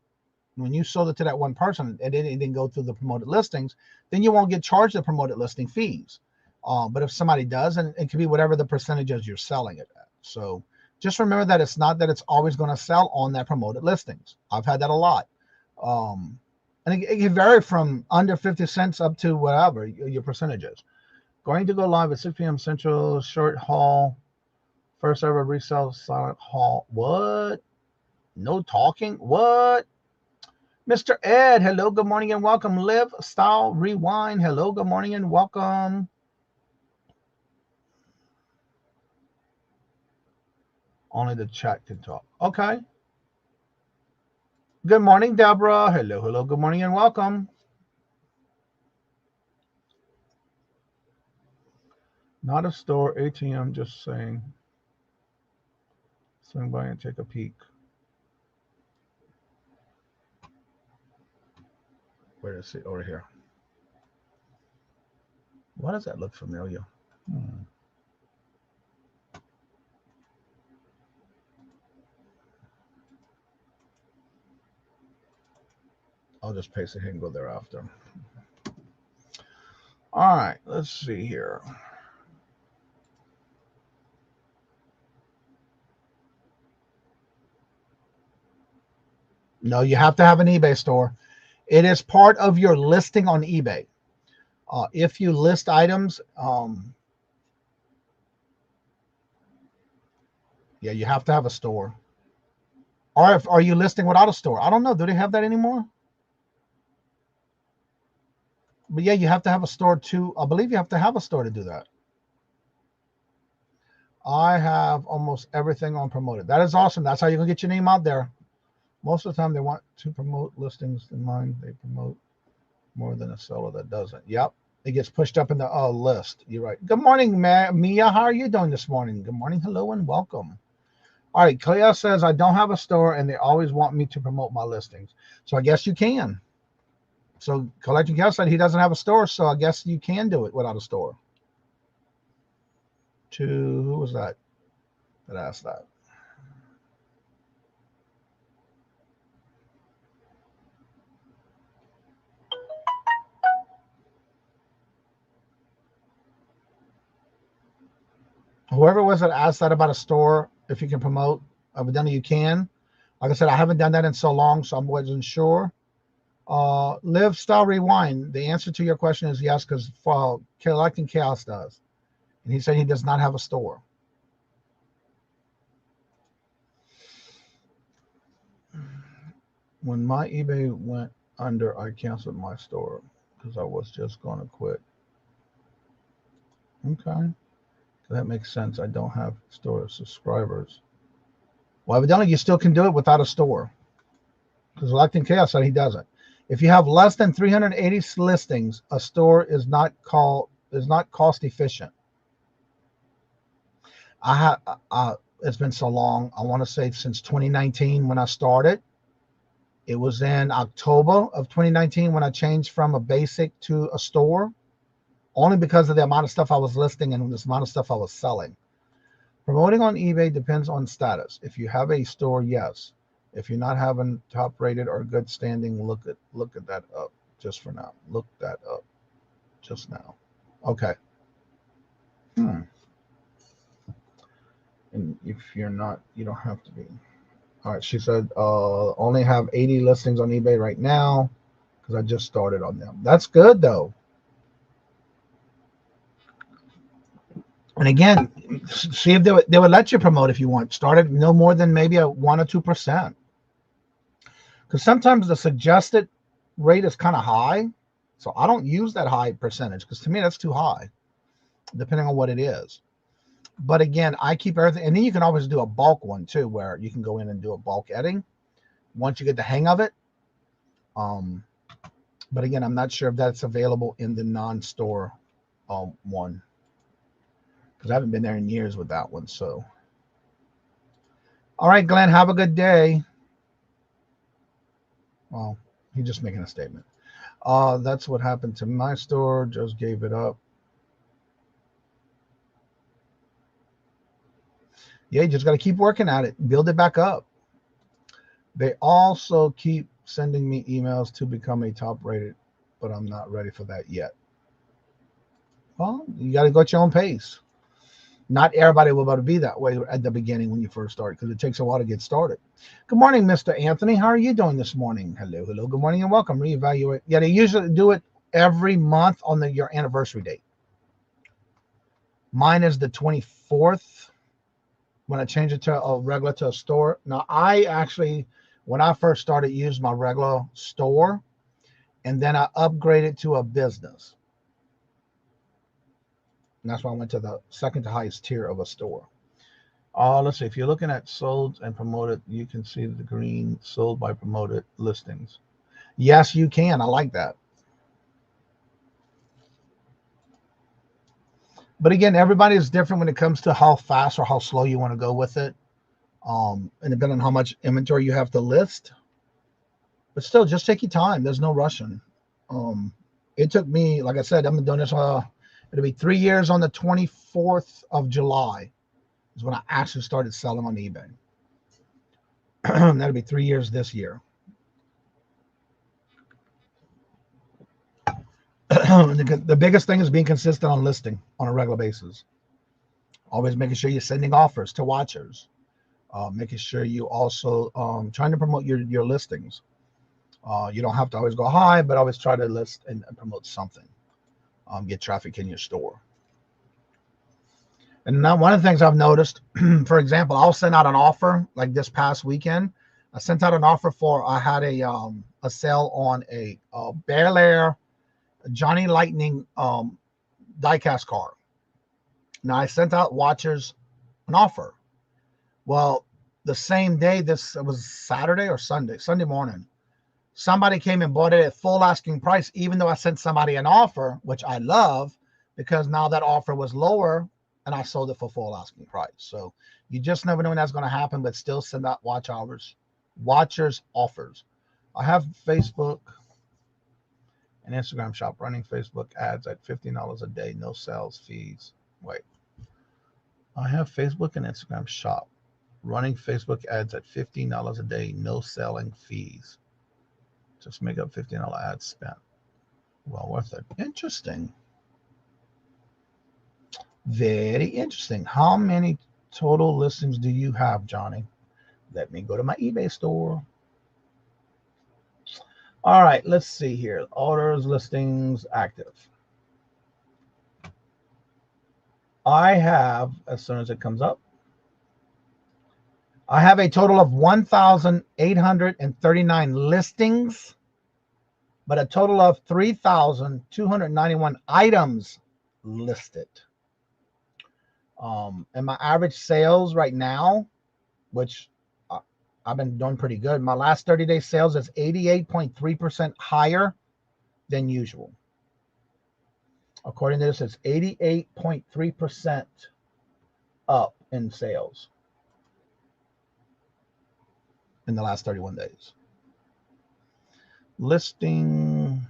Speaker 6: when you sold it to that one person and it didn't go through the promoted listings, then you won't get charged the promoted listing fees. But if somebody does, and it could be whatever the percentages you're selling it at. So just remember that it's not that it's always going to sell on that promoted listings. I've had that a lot. And it can vary from under 50 cents up to whatever your percentages. Going to go live at 6 p.m. Central, short haul, first ever resell silent haul. What? No talking? What? Mr. Ed, hello, good morning and welcome. Live Style Rewind, hello, good morning and welcome. Only the chat can talk. Okay. Good morning, Deborah. Hello, good morning and welcome. Not a store, ATM, just saying. Swing by and take a peek. Where is it? Over here. Why does that look familiar? I'll just paste it here and go thereafter. All right, let's see here. No, you have to have an eBay store. It is part of your listing on eBay. If you list items, Yeah, you have to have a store. Or if are you listing without a store? I don't know. Do they have that anymore? But yeah, you have to have a store too. I believe you have to have a store to do that. I have almost everything on promoted. That is awesome. That's how you can get your name out there. Most of the time they want to promote listings in mind. They promote more than a seller that doesn't. Yep. It gets pushed up in the list. You're right. Good morning, Mia. How are you doing this morning? Good morning. Hello and welcome. All right. Clea says, I don't have a store and they always want me to promote my listings. So I guess you can. So Collecting Chaos said he doesn't have a store. So I guess you can do it without a store. Who was that asked that? Whoever it was that asked that about a store, if you can promote, evidently you can. Like I said, I haven't done that in so long, so I wasn't sure. Live Style Rewind. The answer to your question is yes, because Collecting Chaos does. And he said he does not have a store. When my eBay went under, I canceled my store because I was just going to quit. Okay. That makes sense. I don't have store subscribers. Well, evidently you still can do it without a store. Because Collecting Chaos said he doesn't. If you have less than 380 listings, a store is not cost efficient. It's been so long. I want to say since 2019 when I started. It was in October of 2019 when I changed from a basic to a store, only because of the amount of stuff I was listing and the amount of stuff I was selling. Promoting on eBay depends on status. If you have a store, yes. If you're not having top rated or good standing, look at that up just for now. Look that up just now. Okay. And if you're not, you don't have to be. All right, she said, only have 80 listings on eBay right now because I just started on them. That's good, though. And again, see if they would let you promote if you want. Start at no more than maybe a 1 or 2%. Because sometimes the suggested rate is kind of high. So I don't use that high percentage because to me that's too high, depending on what it is. But again, I keep everything. And then you can always do a bulk one too, where you can go in and do a bulk editing once you get the hang of it. But again, I'm not sure if that's available in the non-store one. Because I haven't been there in years with that one. So, all right, Glenn, have a good day. Well, he's just making a statement. That's what happened to my store. Just gave it up. Yeah, you just got to keep working at it. Build it back up. They also keep sending me emails to become a top rated, but I'm not ready for that yet. Well, you got to go at your own pace. Not everybody will be able to be that way at the beginning when you first start because it takes a while to get started. Good morning, Mr. Anthony. How are you doing this morning? Hello. Good morning and welcome. Reevaluate. Yeah, they usually do it every month on your anniversary date. Mine is the 24th when I change it to a regular to a store. Now, I actually, when I first started, used my regular store, and then I upgraded to a business. And that's why I went to the second to highest tier of a store. Let's see. If you're looking at sold and promoted, you can see the green sold by promoted listings. Yes, you can. I like that. But again, everybody is different when it comes to how fast or how slow you want to go with it. And depending on how much inventory you have to list. But still, just take your time. There's no rushing. It took me, like I said, I've been doing this. It'll be 3 years on the 24th of July is when I actually started selling on eBay. That'll be 3 years this year. The biggest thing is being consistent on listing on a regular basis. Always making sure you're sending offers to watchers. Making sure you also trying to promote your listings. You don't have to always go high, but always try to list and promote something. Get traffic in your store. And now one of the things I've noticed, for example, I'll send out an offer like this past weekend. I sent out an offer I had a sale on a Bel Air Johnny Lightning diecast car. Now I sent out watchers an offer. Well, the same day, this was Saturday or Sunday morning, somebody came and bought it at full asking price, even though I sent somebody an offer, which I love, because now that offer was lower and I sold it for full asking price. So you just never know when that's going to happen, but still send out watchers offers. I have Facebook and Instagram shop running Facebook ads at $15 a day, no sales fees. Wait, I have Facebook and Instagram shop running Facebook ads at $15 a day, no selling fees. Just make up $15 ad spent. Well worth it. Interesting. Very interesting. How many total listings do you have, Johnny? Let me go to my eBay store. All right, let's see here. Orders, listings, active. I have, as soon as it comes up, I have a total of 1,839 listings, but a total of 3,291 items listed. And my average sales right now, which I've been doing pretty good. My last 30-day sales is 88.3% higher than usual. According to this, it's 88.3% up in sales in the last 31 days. Listing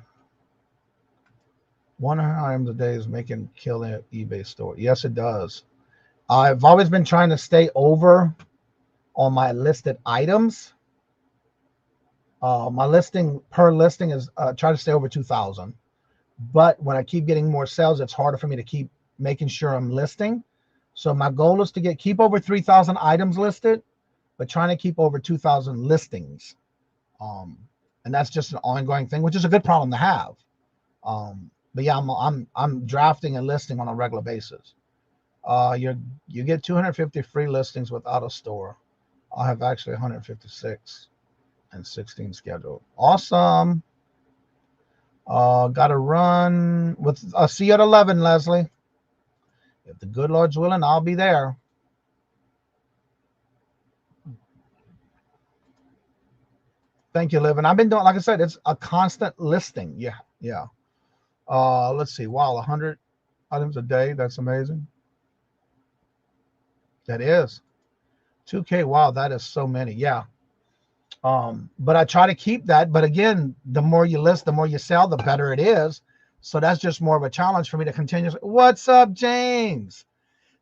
Speaker 6: 100 items a day is making killing at eBay store. Yes, it does. I've always been trying to stay over on my listed items. My listing per listing is try to stay over 2,000. But when I keep getting more sales, it's harder for me to keep making sure I'm listing. So my goal is to keep over 3,000 items listed, but trying to keep over 2,000 listings. And that's just an ongoing thing, which is a good problem to have. But yeah, I'm drafting and listing on a regular basis. You get 250 free listings without a store. I have actually 156 and 16 scheduled. Awesome. Got to run with. I'll see you at 11, Leslie. If the good Lord's willing, I'll be there. Thank you, Liv. And I've been doing, like I said, it's a constant listing. Yeah. Let's see. Wow, 100 items a day. That's amazing. That is 2K. Wow, that is so many. Yeah. But I try to keep that. But again, the more you list, the more you sell, the better it is. So that's just more of a challenge for me to continue. What's up, James?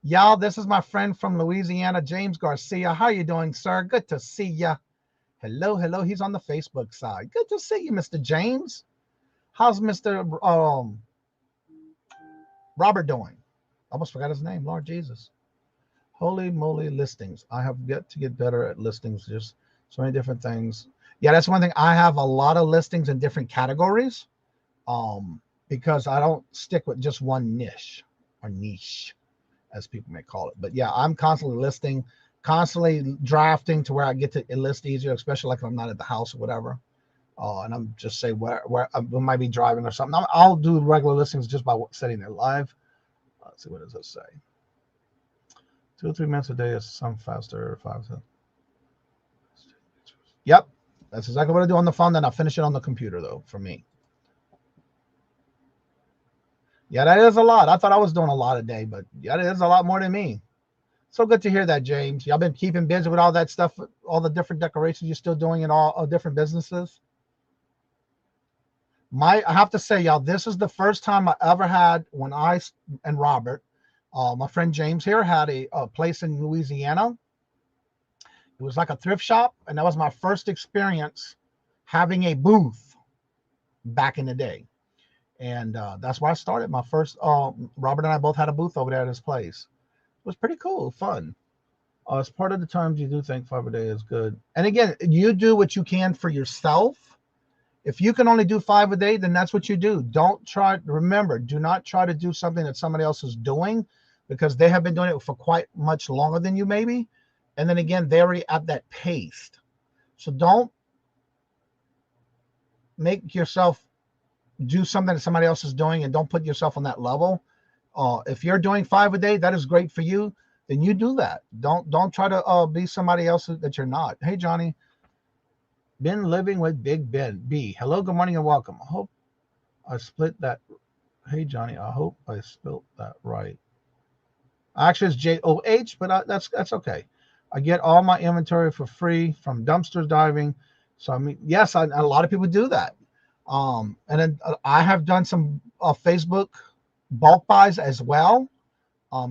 Speaker 6: Y'all, this is my friend from Louisiana, James Garcia. How you doing, sir? Good to see ya. Hello. He's on the Facebook side. Good to see you, Mr. James. How's Mr. Robert doing? Almost forgot his name. Lord Jesus. Holy moly, listings. I have got to get better at listings. Just so many different things. Yeah, that's one thing. I have a lot of listings in different categories because I don't stick with just one niche, as people may call it. But yeah, I'm constantly listing, constantly drafting to where I get to list easier, especially like if I'm not at the house or whatever. And I'm just say where I might be driving or something. I'll do regular listings just by setting it live. Let's see, what does it say? 2 or 3 minutes a day is some faster. 5. Yep, that's exactly what I do on the phone. Then I'll finish it on the computer, though, for me. Yeah, that is a lot. I thought I was doing a lot a day, but yeah, it is a lot more than me. So good to hear that, James. Y'all been keeping busy with all that stuff, all the different decorations you're still doing in all different businesses. I have to say, y'all, this is the first time I ever had when I and Robert, my friend James here, had a place in Louisiana. It was like a thrift shop, and that was my first experience having a booth back in the day. And that's where I started. My first, Robert and I both had a booth over there at his place. It was pretty cool, fun. As part of the times you do think 5 a day is good. And again, you do what you can for yourself. If you can only do 5 a day, then that's what you do. Remember, do not try to do something that somebody else is doing. because they have been doing it for quite much longer than you maybe. And then again, they're already at that pace. So don't make yourself do something that somebody else is doing and don't put yourself on that level. If you're doing 5 a day, that is great for you. Then you do that. Don't try to be somebody else that you're not. Hey, Johnny. Been living with Big Ben B. Hello, good morning, and welcome. I hope I split that. Hey, Johnny. I hope I spelled that right. Actually, it's JOH, but that's okay. I get all my inventory for free from dumpsters diving. So I mean, yes, a lot of people do that. And then I have done some Facebook bulk buys as well.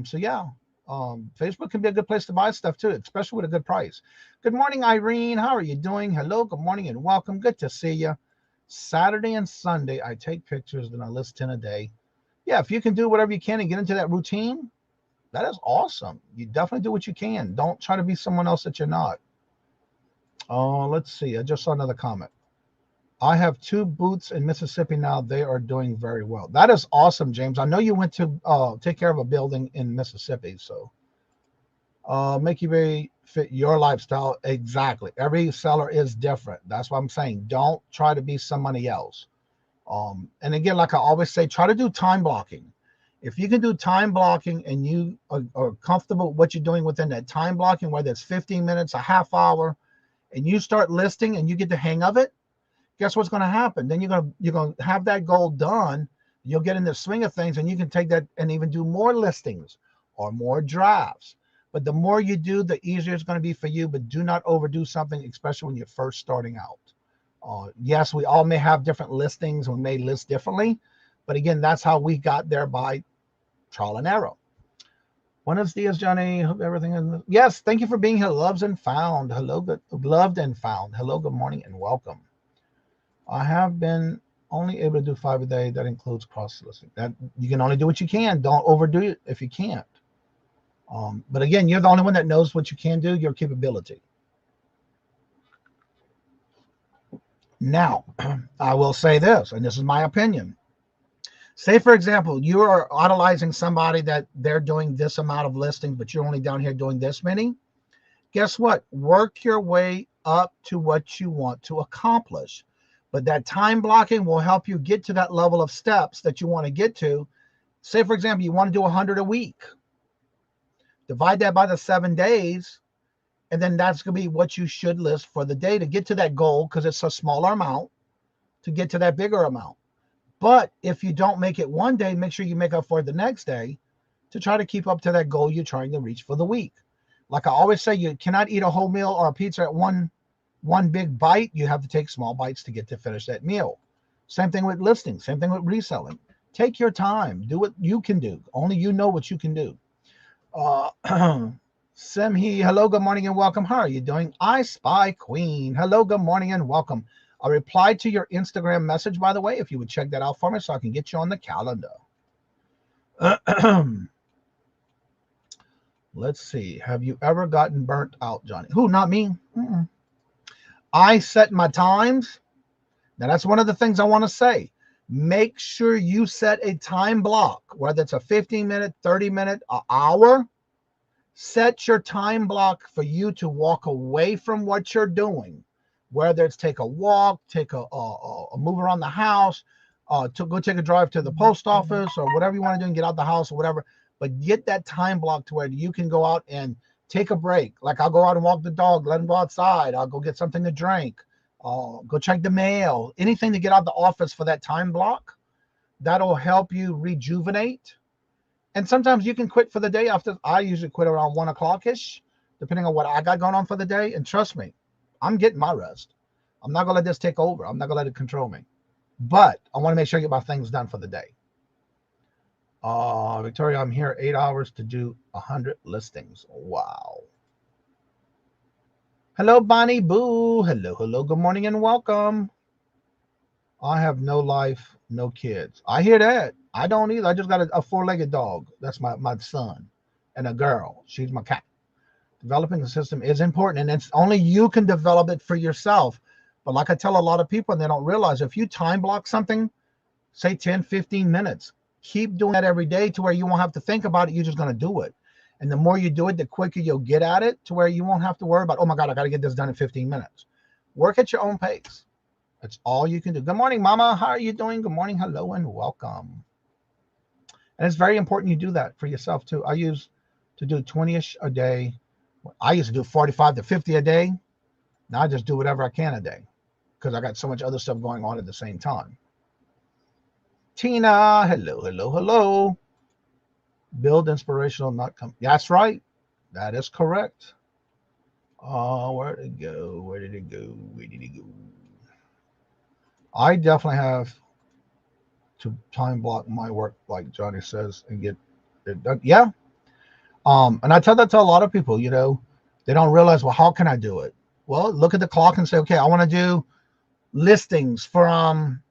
Speaker 6: So yeah, Facebook can be a good place to buy stuff too, especially with a good price. Good morning, Irene. How are you doing? Hello, good morning, and welcome. Good to see you. Saturday and Sunday, I take pictures, then I list 10 a day. Yeah, if you can do whatever you can and get into that routine, that is awesome. You definitely do what you can. Don't try to be someone else that you're not. Let's see. I just saw another comment. I have 2 booths in Mississippi now. They are doing very well. That is awesome, James. I know you went to take care of a building in Mississippi. So make you very fit your lifestyle. Exactly. Every seller is different. That's what I'm saying. Don't try to be somebody else. And again, like I always say, try to do time blocking. If you can do time blocking and you are comfortable with what you're doing within that time blocking, whether it's 15 minutes, a half hour, and you start listing and you get the hang of it, guess what's going to happen? Then you're going to have that goal done. You'll get in the swing of things, and you can take that and even do more listings or more drafts. But the more you do, the easier it's going to be for you. But do not overdo something, especially when you're first starting out. Yes, we all may have different listings. We may list differently. But again, that's how we got there, by trial and error. Buenos dias, Johnny. Hope everything is. Yes, thank you for being here. Loved and found. Hello, loved and found. Hello, good morning, and welcome. I have been only able to do 5 a day. That includes cross listing. That you can only do what you can. Don't overdo it if you can't. But again, you're the only one that knows what you can do, your capability. Now, I will say this, and this is my opinion. Say, for example, you are idolizing somebody that they're doing this amount of listings, but you're only down here doing this many. Guess what? Work your way up to what you want to accomplish. But that time blocking will help you get to that level of steps that you want to get to. Say, for example, you want to do 100 a week. Divide that by the 7 days, and then that's going to be what you should list for the day to get to that goal, because it's a smaller amount to get to that bigger amount. But if you don't make it one day, make sure you make up for it the next day to try to keep up to that goal you're trying to reach for the week. Like I always say, you cannot eat a whole meal or a pizza at one big bite. You have to take small bites to get to finish that meal. Same thing with listing. Same thing with reselling. Take your time. Do what you can do. Only you know what you can do. Simhi, hello, good morning, and welcome. How are you doing? I Spy Queen. Hello, good morning, and welcome. I replied to your Instagram message, by the way, if you would check that out for me so I can get you on the calendar. Let's see. Have you ever gotten burnt out, Johnny? Who? Not me. I set my times. Now, that's one of the things I want to say. Make sure you set a time block, whether it's a 15-minute, 30-minute, an hour. Set your time block for you to walk away from what you're doing, whether it's take a walk, take a move around the house, to go take a drive to the post office, or whatever you want to do and get out the house or whatever. But get that time block to where you can go out and take a break. Like I'll go out and walk the dog, let him go outside. I'll go get something to drink. Go check the mail. Anything to get out of the office for that time block. That'll help you rejuvenate. And sometimes you can quit for the day after. I usually quit around 1 o'clock-ish, depending on what I got going on for the day. And trust me, I'm getting my rest. I'm not going to let this take over. I'm not going to let it control me. But I want to make sure I get my things done for the day. Victoria, I'm here 8 hours to do 100 listings. Wow. Hello, Bonnie Boo. Hello, hello. Good morning and welcome. I have no life, no kids. I hear that. I don't either. I just got a 4-legged dog. That's my son. And a girl. She's my cat. Developing the system is important, and it's only you can develop it for yourself. But like I tell a lot of people, and they don't realize, if you time block something, say 10, 15 minutes, Keep doing that every day to where you won't have to think about it. You're just going to do it. And the more you do it, the quicker you'll get at it to where you won't have to worry about, oh my God, I got to get this done in 15 minutes. Work at your own pace. That's all you can do. Good morning, Mama. How are you doing? Good morning. Hello and welcome. And it's very important you do that for yourself too. I used to do 20-ish a day. I used to do 45 to 50 a day. Now I just do whatever I can a day because I got so much other stuff going on at the same time. Tina, hello, hello, hello. Build inspirational, not come. That's right. That is correct. Where did it go? Where did it go? Where did it go? I definitely have to time block my work, like Johnny says, and get it done. Yeah. And I tell that to a lot of people, you know, they don't realize, well, how can I do it? Well, look at the clock and say, okay, I want to do listings from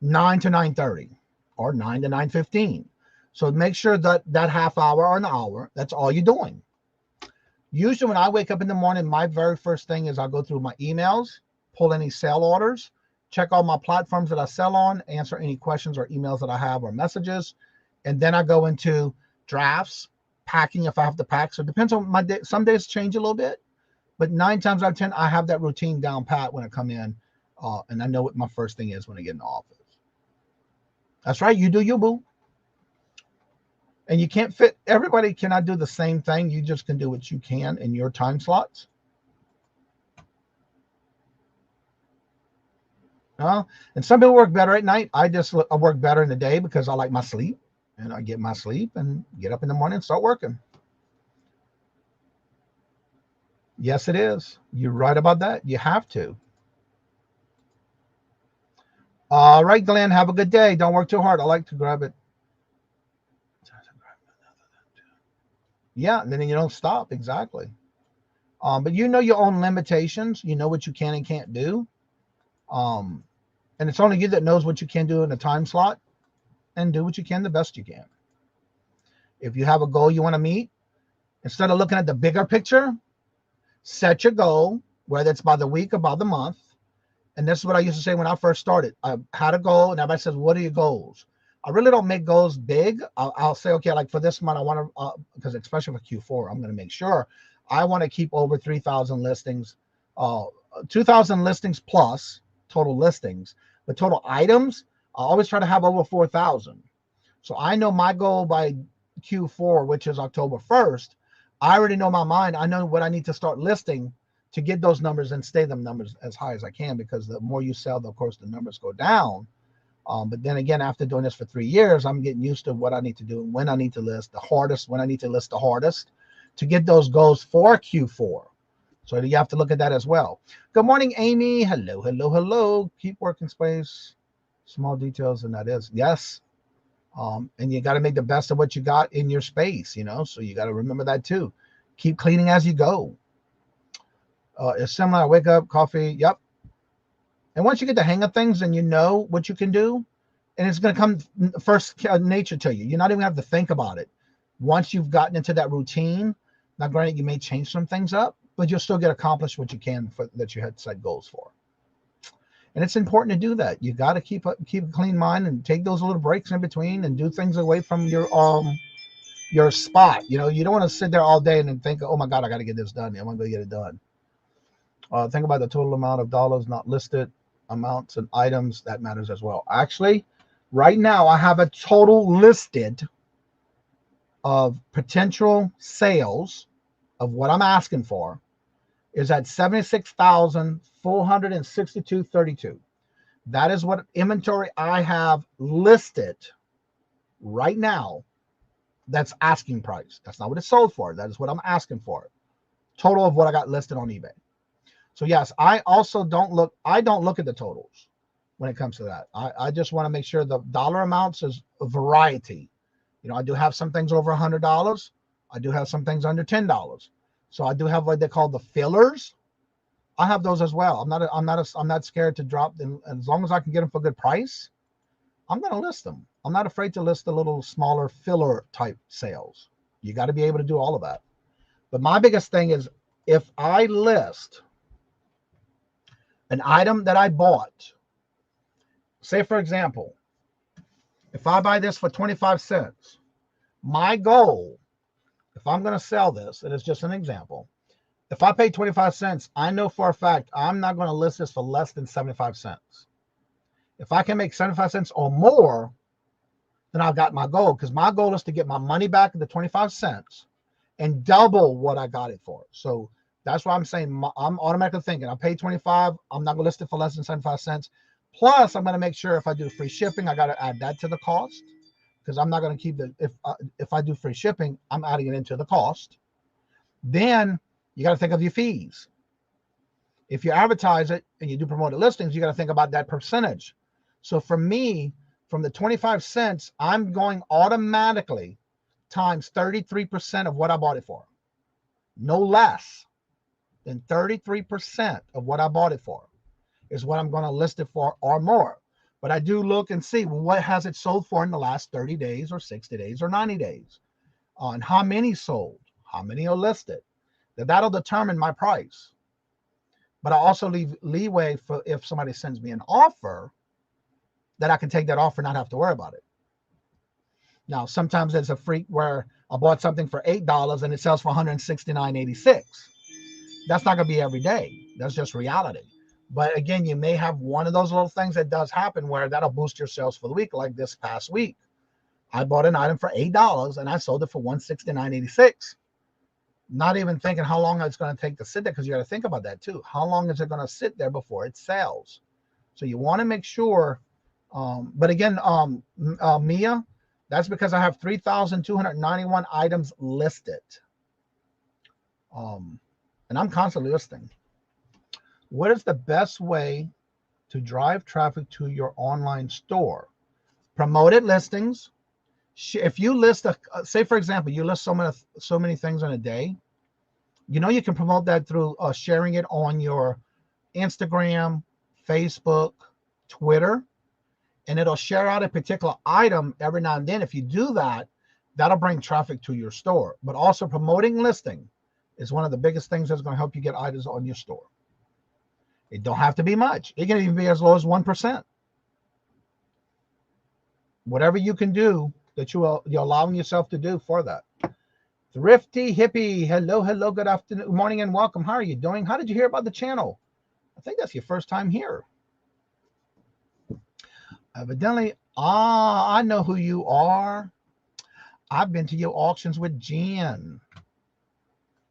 Speaker 6: 9 to 9:30 or 9 to 9:15. So make sure that that half hour or an hour, that's all you're doing. Usually when I wake up in the morning, my very first thing is I'll go through my emails, pull any sale orders, check all my platforms that I sell on, answer any questions or emails that I have or messages. And then I go into drafts, packing if I have to pack. So it depends on my day. Some days change a little bit, but 9 times out of 10, I have that routine down pat when I come in. And I know what my first thing is when I get in the office. That's right. You do you, boo. And you can't fit, everybody cannot do the same thing. You just can do what you can in your time slots. And some people work better at night. I work better in the day because I like my sleep. And I get my sleep and get up in the morning and start working. Yes, it is. You're right about that. You have to. All right, Glenn, have a good day. Don't work too hard. I like to grab it. Yeah, and then you don't stop. Exactly. But you know your own limitations. You know what you can and can't do. And it's only you that knows what you can do in a time slot, and do what you can the best you can. If you have a goal you want to meet, instead of looking at the bigger picture, set your goal, whether it's by the week or by the month. And this is what I used to say when I first started. I had a goal, and everybody says, what are your goals? I really don't make goals big. I'll say, okay, like for this month, I want to, because especially for Q4, I'm going to make sure I want to keep over 3,000 listings, 2,000 listings plus total listings, but total items, I always try to have over 4,000. So I know my goal by Q4, which is October 1st, I already know my mind. I know what I need to start listing to get those numbers and stay them numbers as high as I can, because the more you sell, of course, the numbers go down. But then again, after doing this for 3 years, I'm getting used to what I need to do and when I need to list the hardest, when I need to list the hardest to get those goals for Q4. So you have to look at that as well. Good morning, Amy. Hello, hello, hello. Keep working space. Small details, and that is, yes. And you got to make the best of what you got in your space, you know, so you got to remember that too. Keep cleaning as you go. It's similar. I wake up, coffee. Yep. And once you get the hang of things and you know what you can do, and it's going to come first nature to you. You're not even going to have to think about it. Once you've gotten into that routine, now granted, you may change some things up, but you'll still get accomplished what you can that you had set goals for. And it's important to do that. You got to keep a clean mind and take those little breaks in between and do things away from your spot. You know, you don't want to sit there all day and then think, oh my God, I got to get this done. I'm going to get it done. Think about the total amount of dollars not listed, amounts and items. That matters as well. Actually, right now I have a total listed of potential sales of what I'm asking for is at $76,462.32. That is what inventory I have listed right now. That's asking price. That's not what it's sold for. That is what I'm asking for. Total of what I got listed on eBay. So yes, I also don't look at the totals when it comes to that. I just want to make sure the dollar amounts is a variety. You know, I do have some things over $100. I do have some things under $10. So I do have what they call the fillers. I have those as well. I'm not scared to drop them. As long as I can get them for a good price, I'm going to list them. I'm not afraid to list the little smaller filler type sales. You got to be able to do all of that. But my biggest thing is if I list an item that I bought, say for example, If I buy this for 25 cents, my goal, if I'm going to sell this, and it's just an example, if I pay 25 cents, I know for a fact I'm not going to list this for less than 75 cents. If I can make 75 cents or more, then I've got my goal, because my goal is to get my money back at the 25 cents and double what I got it for. So that's why I'm saying I'm automatically thinking I paid 25. I'm not going to list it for less than 75 cents. Plus, I'm going to make sure if I do free shipping, I got to add that to the cost, because I'm not going to keep the, if I do free shipping, I'm adding it into the cost. Then you got to think of your fees. If you advertise it and you do promoted listings, you got to think about that percentage. So for me, from the 25 cents, I'm going automatically times 33% of what I bought it for. No less than 33% of what I bought it for is what I'm going to list it for or more. But I do look and see, well, what has it sold for in the last 30 days or 60 days or 90 days? On how many sold, how many are listed. That'll determine my price. But I also leave leeway for if somebody sends me an offer, that I can take that offer and not have to worry about it. Now, sometimes there's a freak where I bought something for $8 and it sells for $169.86. That's not going to be every day. That's just reality. But again, you may have one of those little things that does happen where that'll boost your sales for the week. Like this past week, I bought an item for $8 and I sold it for $169.86. Not even thinking how long it's going to take to sit there, because you got to think about that too. How long is it going to sit there before it sells? So you want to make sure. But again, Mia, that's because I have 3,291 items listed. And I'm constantly listing. What is the best way to drive traffic to your online store? Promoted listings. If you list say for example, you list so many things in a day, you can promote that through sharing it on your Instagram, Facebook, Twitter, and it'll share out a particular item every now and then. If you do that, that'll bring traffic to your store. But also promoting listing is one of the biggest things that's going to help you get items on your store. It don't have to be much. It can even be as low as 1%. Whatever you can do that you're allowing yourself to do for that. Thrifty Hippie, hello, good afternoon, morning, and welcome. How are you doing? How did you hear about the channel? I think that's your first time here. Evidently, I know who you are. I've been to your auctions with Jen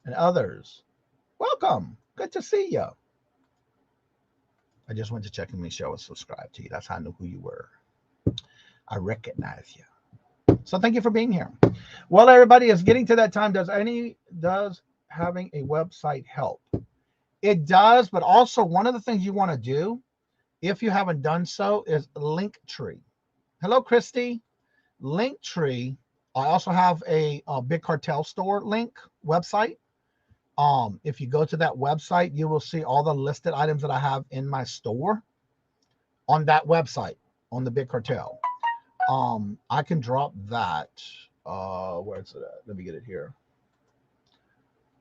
Speaker 6: and others. Welcome. Good to see you. I just went to check and make sure I was subscribed to you. That's how I knew who you were. I recognize you. So thank you for being here. Well, everybody, is getting to that time. Does having a website help? It does, but also one of the things you want to do, if you haven't done so, is Linktree. Hello, Christy. Linktree. I also have a Big Cartel store link website. If you go to that website, you will see all the listed items that I have in my store on that website, on the Big Cartel. I can drop that. Where is it at? Let me get it here.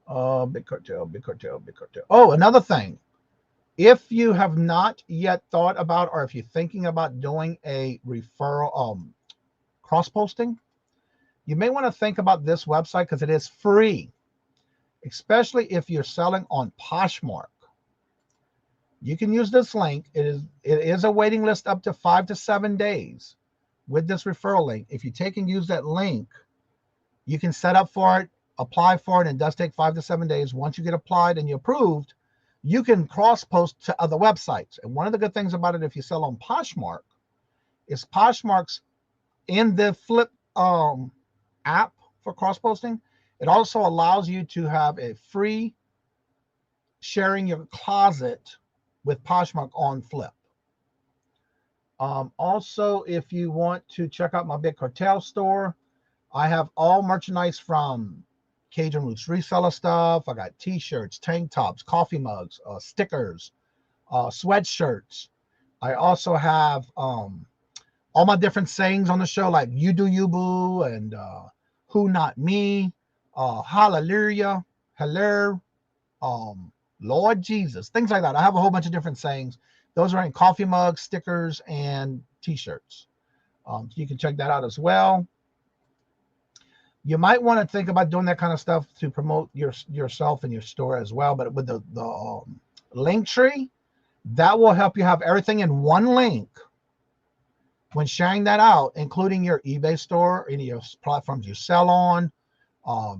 Speaker 6: Big Cartel. Oh, another thing. If you have not yet thought about, or if you're thinking about doing a referral, cross-posting, you may want to think about this website, because it is free, especially if you're selling on Poshmark. You can use this link. It is a waiting list up to 5 to 7 days with this referral link. If you take and use that link, you can set up for it, apply for it, and it does take 5 to 7 days. Once you get applied and you're approved, you can cross-post to other websites. And one of the good things about it, if you sell on Poshmark, is Poshmark's in the Flip app for cross-posting. It also allows you to have a free sharing your closet with Poshmark on Flip. Also, if you want to check out my Big Cartel store, I have all merchandise from Kajun Roots Reseller stuff. I got t-shirts, tank tops, coffee mugs, stickers, sweatshirts. I also have all my different sayings on the show, like "You Do You Boo" and "Who Not Me," "Hallelujah," "Hello," "Lord Jesus," things like that. I have a whole bunch of different sayings. Those are in coffee mugs, stickers, and t-shirts. You can check that out as well. You might want to think about doing that kind of stuff to promote yourself and your store as well. But with the link tree, that will help you have everything in one link when sharing that out, including your eBay store, any of your platforms you sell on,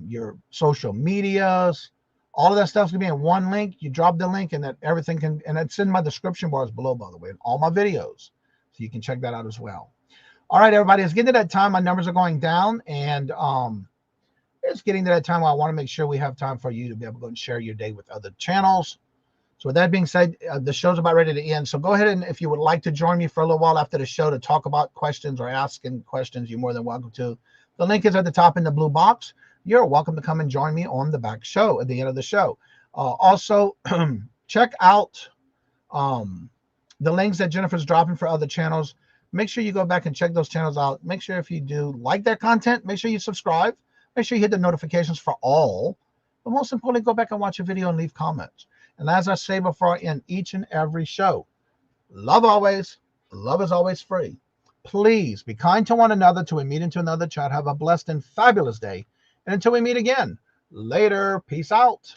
Speaker 6: your social medias, all of that stuff's gonna be in one link. You drop the link and that everything can, and it's in my description bars below, by the way, in all my videos. So you can check that out as well. All right, everybody, it's getting to that time. My numbers are going down, and it's getting to that time where I want to make sure we have time for you to be able to go and share your day with other channels. So with that being said, the show's about ready to end. So go ahead, and if you would like to join me for a little while after the show to talk about questions or asking questions, you're more than welcome to. The link is at the top in the blue box. You're welcome to come and join me on the back show at the end of the show. Also, check out the links that Jennifer's dropping for other channels. Make sure you go back and check those channels out. Make sure if you do like their content, make sure you subscribe. Make sure you hit the notifications for all. But most importantly, go back and watch a video and leave comments. And as I say before in each and every show, love always. Love is always free. Please be kind to one another till we meet into another chat. Have a blessed and fabulous day. And until we meet again, later. Peace out.